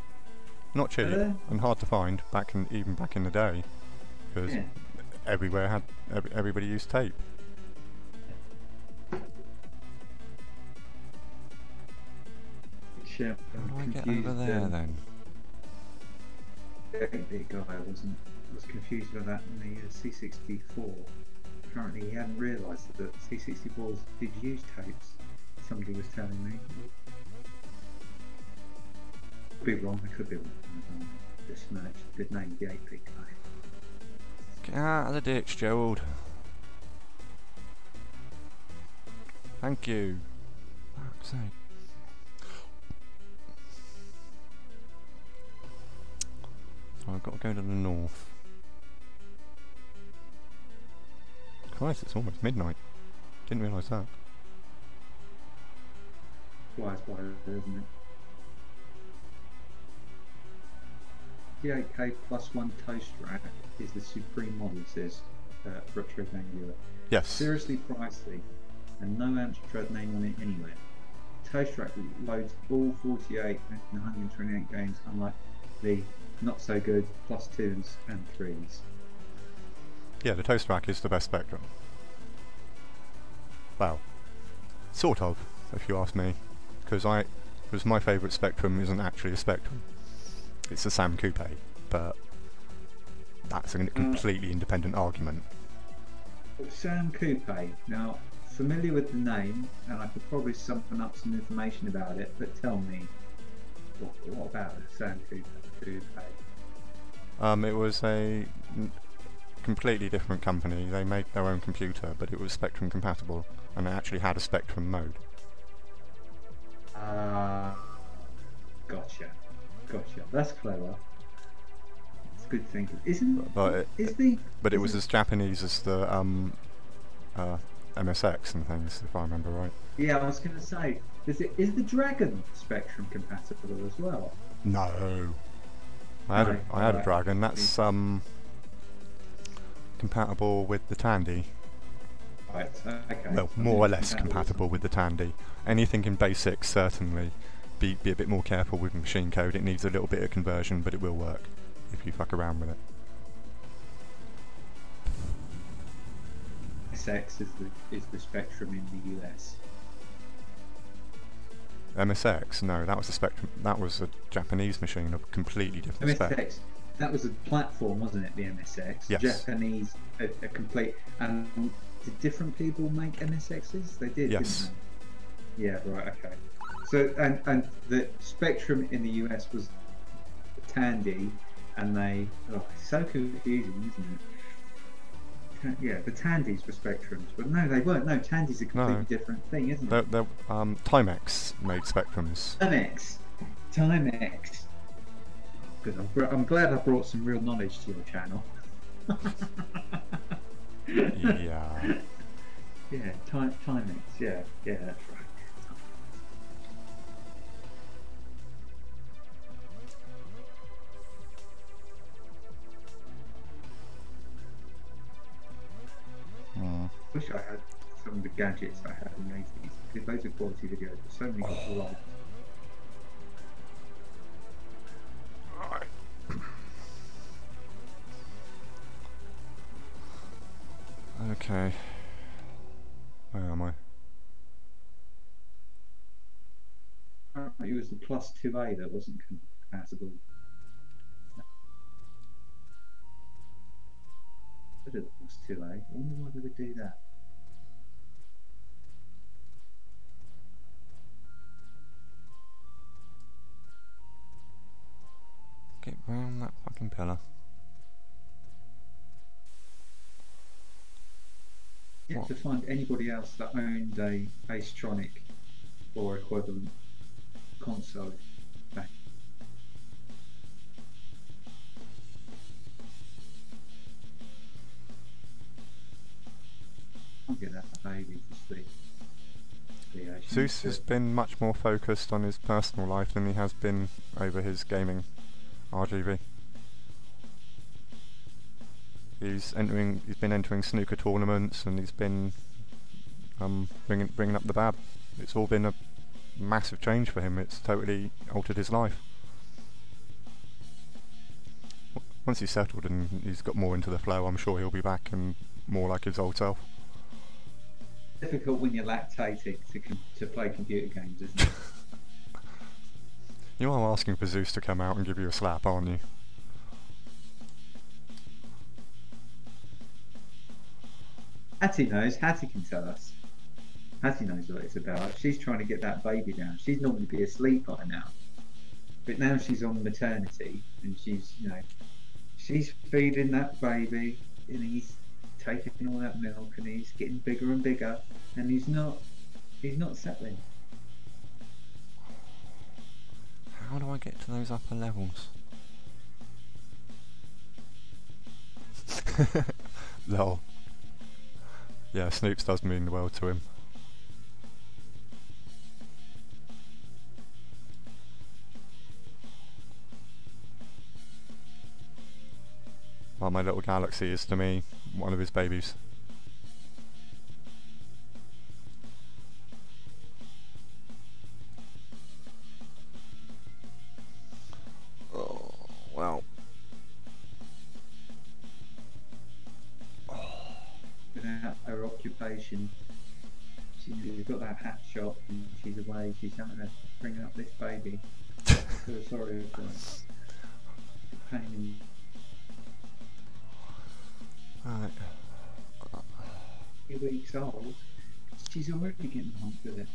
Speaker 1: Not cheap and hard to find even back in the day, because everybody used tape.
Speaker 2: How
Speaker 1: do I get over there then?
Speaker 2: The guy was confused with that in the C64 apparently he hadn't realised that C64s did use tapes. Somebody was telling me. Could be wrong. I could be wrong. This merge did name the 8-bit guy.
Speaker 1: Get out of the ditch, Gerald. Thank you. Fuck's sake. So I've got to go to the north. Christ, it's almost midnight. Didn't realise that.
Speaker 2: Flies by, isn't it? 58k plus one toast rack is the supreme model, says Retrograde.
Speaker 1: Yes.
Speaker 2: Seriously pricey, and no Amstrad name on it anywhere. Toast rack loads all 48 and 128 games, unlike the not so good plus 2s and 3s.
Speaker 1: Yeah, the toast rack is the best Spectrum. Well, sort of, if you ask me, because my favourite Spectrum isn't actually a Spectrum. It's a Sam Coupe, but that's a completely independent argument.
Speaker 2: Sam Coupe, now familiar with the name, and I could probably sum up some information about it, but tell me, what about the Sam Coupe?
Speaker 1: It was a completely different company. They made their own computer, but it was Spectrum compatible, and it actually had a Spectrum mode.
Speaker 2: Gotcha. That's clever. It's good thinking.
Speaker 1: But it was as Japanese as the MSX and things, if I remember right.
Speaker 2: Yeah, I was going to say, is the Dragon Spectrum compatible as well?
Speaker 1: No. I had a Dragon. That's compatible with the Tandy.
Speaker 2: Right. Okay.
Speaker 1: Well, more or less compatible with the Tandy. Anything in BASIC certainly. Be a bit more careful with machine code. It needs a little bit of conversion, but it will work if you fuck around with it.
Speaker 2: MSX is the Spectrum in the US.
Speaker 1: MSX? No, that was a Spectrum. That was a Japanese machine, a completely different spec.
Speaker 2: MSX. That was a platform, wasn't it? The MSX.
Speaker 1: Yes.
Speaker 2: Japanese, a complete. And did different people make MSXs? They did.
Speaker 1: Yes.
Speaker 2: Didn't they? Yeah. Right. Okay. So and the Spectrum in the US was Tandy, and it's so confusing, isn't it? Yeah, the Tandys were Spectrums, but no, they weren't. No, Tandy's a completely different thing, isn't it?
Speaker 1: Timex made Spectrums.
Speaker 2: Timex. Good. I'm glad I brought some real knowledge to your channel.
Speaker 1: Yeah.
Speaker 2: Yeah, Timex. Yeah, that's right. I wish I had some of the gadgets I had in the 80s. Did loads of quality videos, but so many got lost.
Speaker 1: Okay. Where am I?
Speaker 2: It was the plus 2A that wasn't compatible. I did the plus 2A. I wonder why they would do that.
Speaker 1: Get round that fucking pillar.
Speaker 2: You have to find anybody else that owned a Astronic or equivalent console back. I'll get that baby to sleep.
Speaker 1: Zeus has been much more focused on his personal life than he has been over his gaming RGB. He's been entering snooker tournaments, and he's been bringing up the bab. It's all been a massive change for him. It's totally altered his life. Once he's settled and he's got more into the flow, I'm sure he'll be back and more like his old self.
Speaker 2: Difficult when you're lactating to play computer games, isn't it?
Speaker 1: You are asking for Zeus to come out and give you a slap, aren't you?
Speaker 2: Hattie knows. Hattie can tell us. Hattie knows what it's about. She's trying to get that baby down. She'd normally be asleep by now, but now she's on maternity and she's feeding that baby and he's taking all that milk and he's getting bigger and bigger and he's not settling.
Speaker 1: How do I get to those upper levels? Lol. Yeah, Snoops does mean the world to him. Well, my little galaxy is to me one of his babies. Oh, well.
Speaker 2: Without her occupation, she's got that hat shop and she's away. She's having to bring up this baby. I feel sorry for her. Pain in.
Speaker 1: Right.
Speaker 2: 2 weeks old. She's already getting on with it.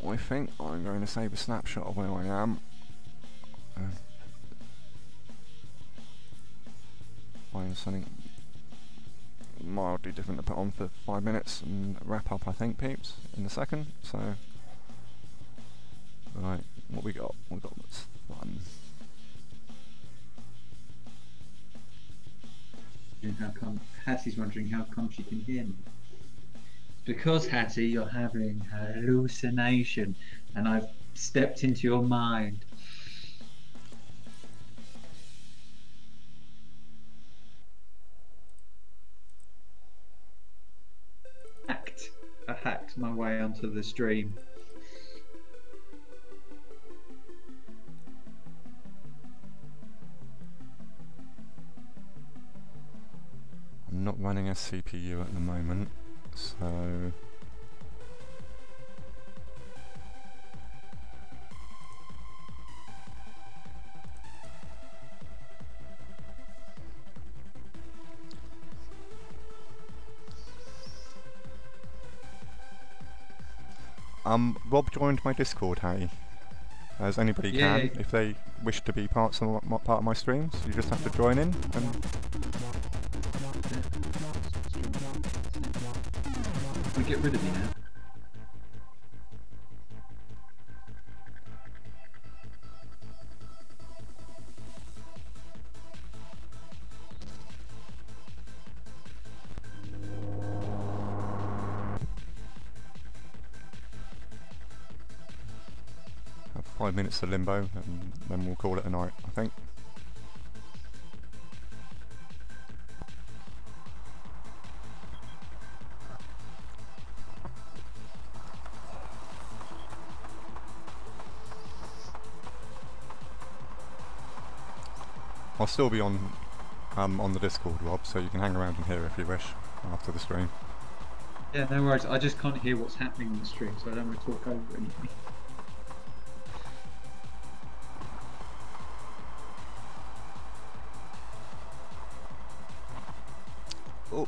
Speaker 1: I think I'm going to save a snapshot of where I am. Find something mildly different to put on for 5 minutes and wrap up, I think, peeps, in a second. So, right, what we got? We got what's fun.
Speaker 2: And how come Hattie's wondering how come she can hear me? It's because, Hattie, you're having hallucination and I've stepped into your mind. I hacked my way onto the stream.
Speaker 1: I'm not running a CPU at the moment, so... Rob joined my Discord, Harry. As anybody can, if they wish to be part of my streams, you just have to join in and...
Speaker 2: We get rid of you now.
Speaker 1: Have 5 minutes of limbo and then we'll call it a night, I think. I'll still be on the Discord, Rob, so you can hang around in here if you wish after the stream.
Speaker 2: Yeah, no worries. I just can't hear what's happening on the stream, so I don't want to talk over anything.
Speaker 1: Oh.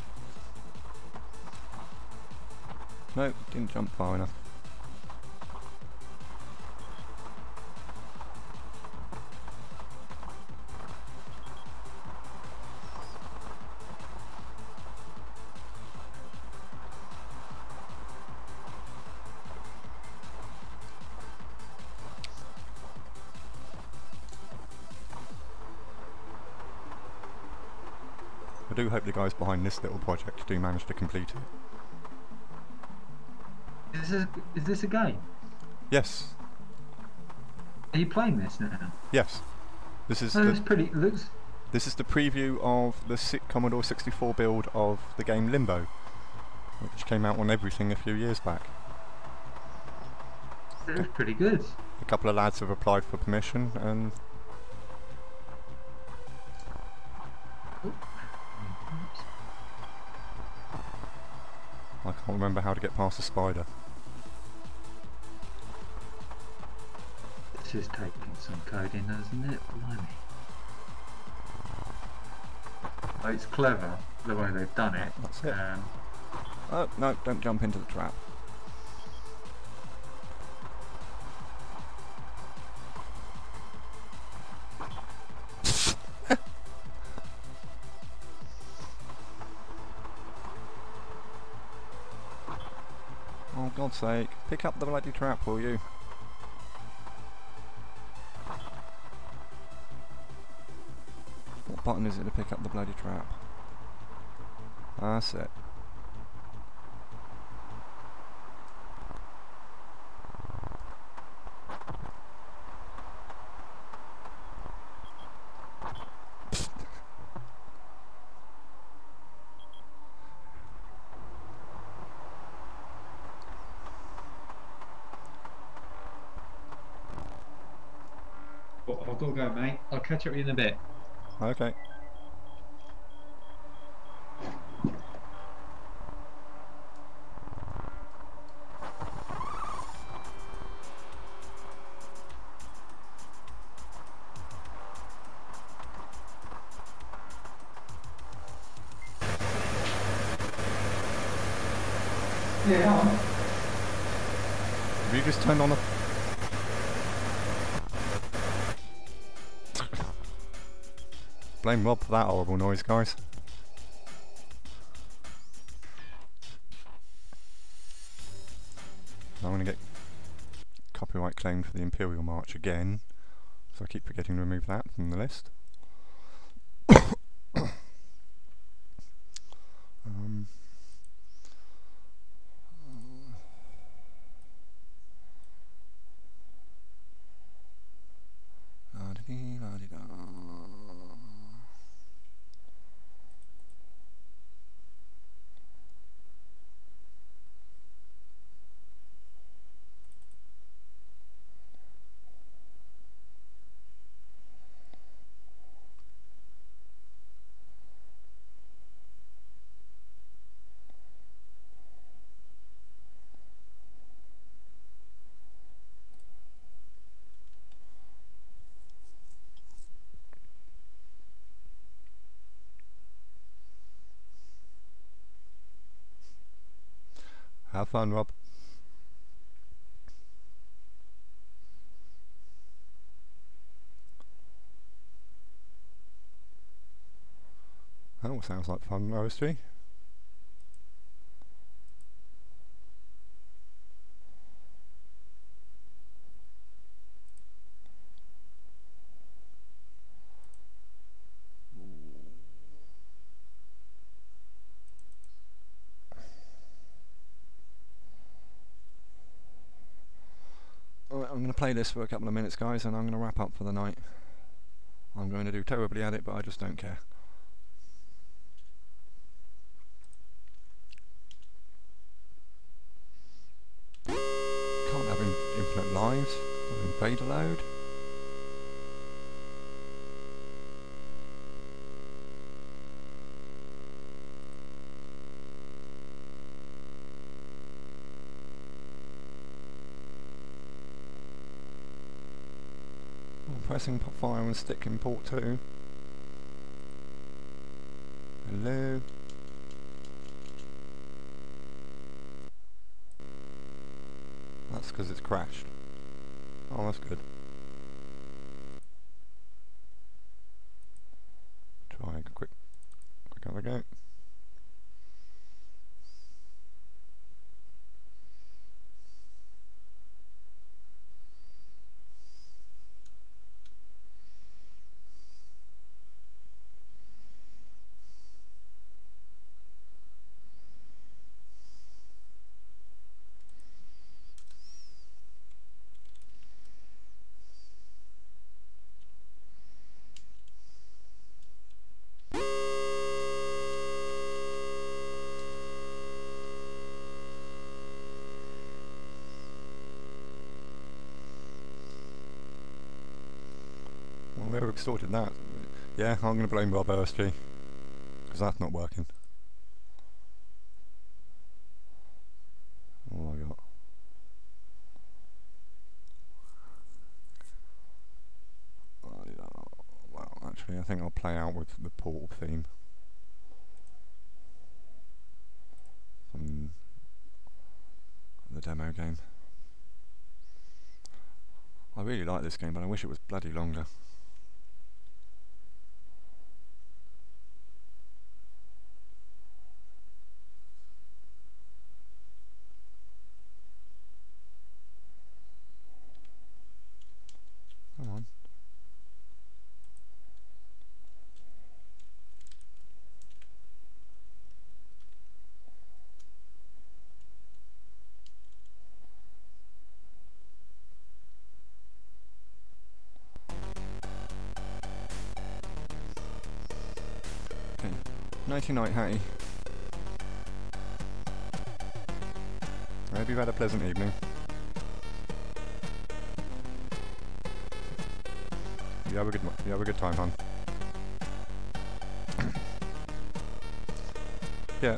Speaker 1: No, didn't jump far enough. I do hope the guys behind this little project do manage to complete it.
Speaker 2: Is this a game?
Speaker 1: Yes.
Speaker 2: Are you playing this now?
Speaker 1: Yes. This is This is the preview of the Commodore 64 build of the game Limbo, which came out on everything a few years back.
Speaker 2: It was pretty good.
Speaker 1: A couple of lads have applied for permission and... I can't remember how to get past the spider.
Speaker 2: This is taking some coding, isn't it? Blimey. It's clever the way they've done it.
Speaker 1: That's it. Oh, no, don't jump into the trap. Oh, God's sake, pick up the bloody trap, will you? What button is it to pick up the bloody trap? That's it.
Speaker 2: Well, I've got to go, mate. I'll catch up with you in a bit.
Speaker 1: Okay.
Speaker 2: Yeah.
Speaker 1: Have you just turned on the... Blame Rob for that horrible noise, guys. I'm going to get copyright claimed for the Imperial March again, so I keep forgetting to remove that from the list. Have fun, Rob. That all sounds like fun, OSG. Alright, I'm going to play this for a couple of minutes, guys, and I'm going to wrap up for the night. I'm going to do terribly at it, but I just don't care. Can't have infinite lives. Invader load. Pressing fire and stick in port 2. Hello. That's because it's crashed. Oh, that's good. Try a quick other go. Whoever extorted that. Yeah, I'm going to blame Rob OSG, because that's not working. What have I got? Well, actually, I think I'll play out with the portal theme. demo game. I really like this game, but I wish it was bloody longer. Come on. Okay. Nighty night, Hattie. I hope you've had a pleasant evening. You have a good time, hon. Yeah,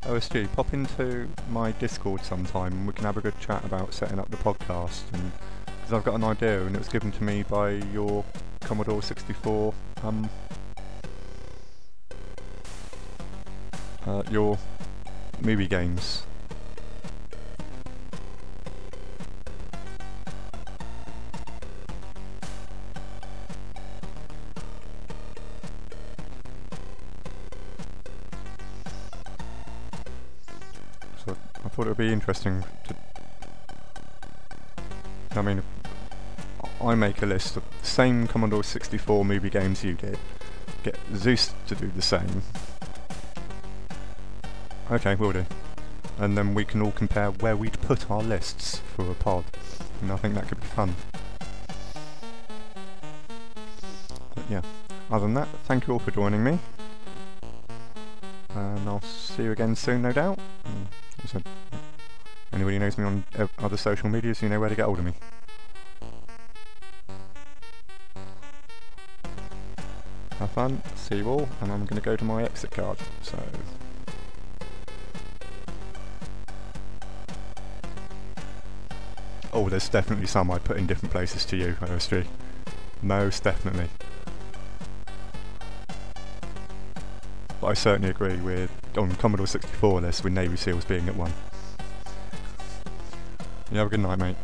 Speaker 1: OSG, pop into my Discord sometime and we can have a good chat about setting up the podcast, and because I've got an idea and it was given to me by your Commodore 64 your movie games. So I thought it would be interesting to, I mean, I make a list of the same Commodore 64 movie games you did, get Zeus to do the same. Okay, will do. And then we can all compare where we'd put our lists for a pod, and I think that could be fun. But yeah, other than that, thank you all for joining me, and I'll see you again soon, no doubt. And also, anybody who knows me on other social medias, you know where to get hold of me. Have fun, see you all, and I'm going to go to my exit card, so... Oh, there's definitely some I'd put in different places to you, OSG. Most definitely. But I certainly agree with, on Commodore 64 list, with Navy SEALs being at 1. You have a good night, mate.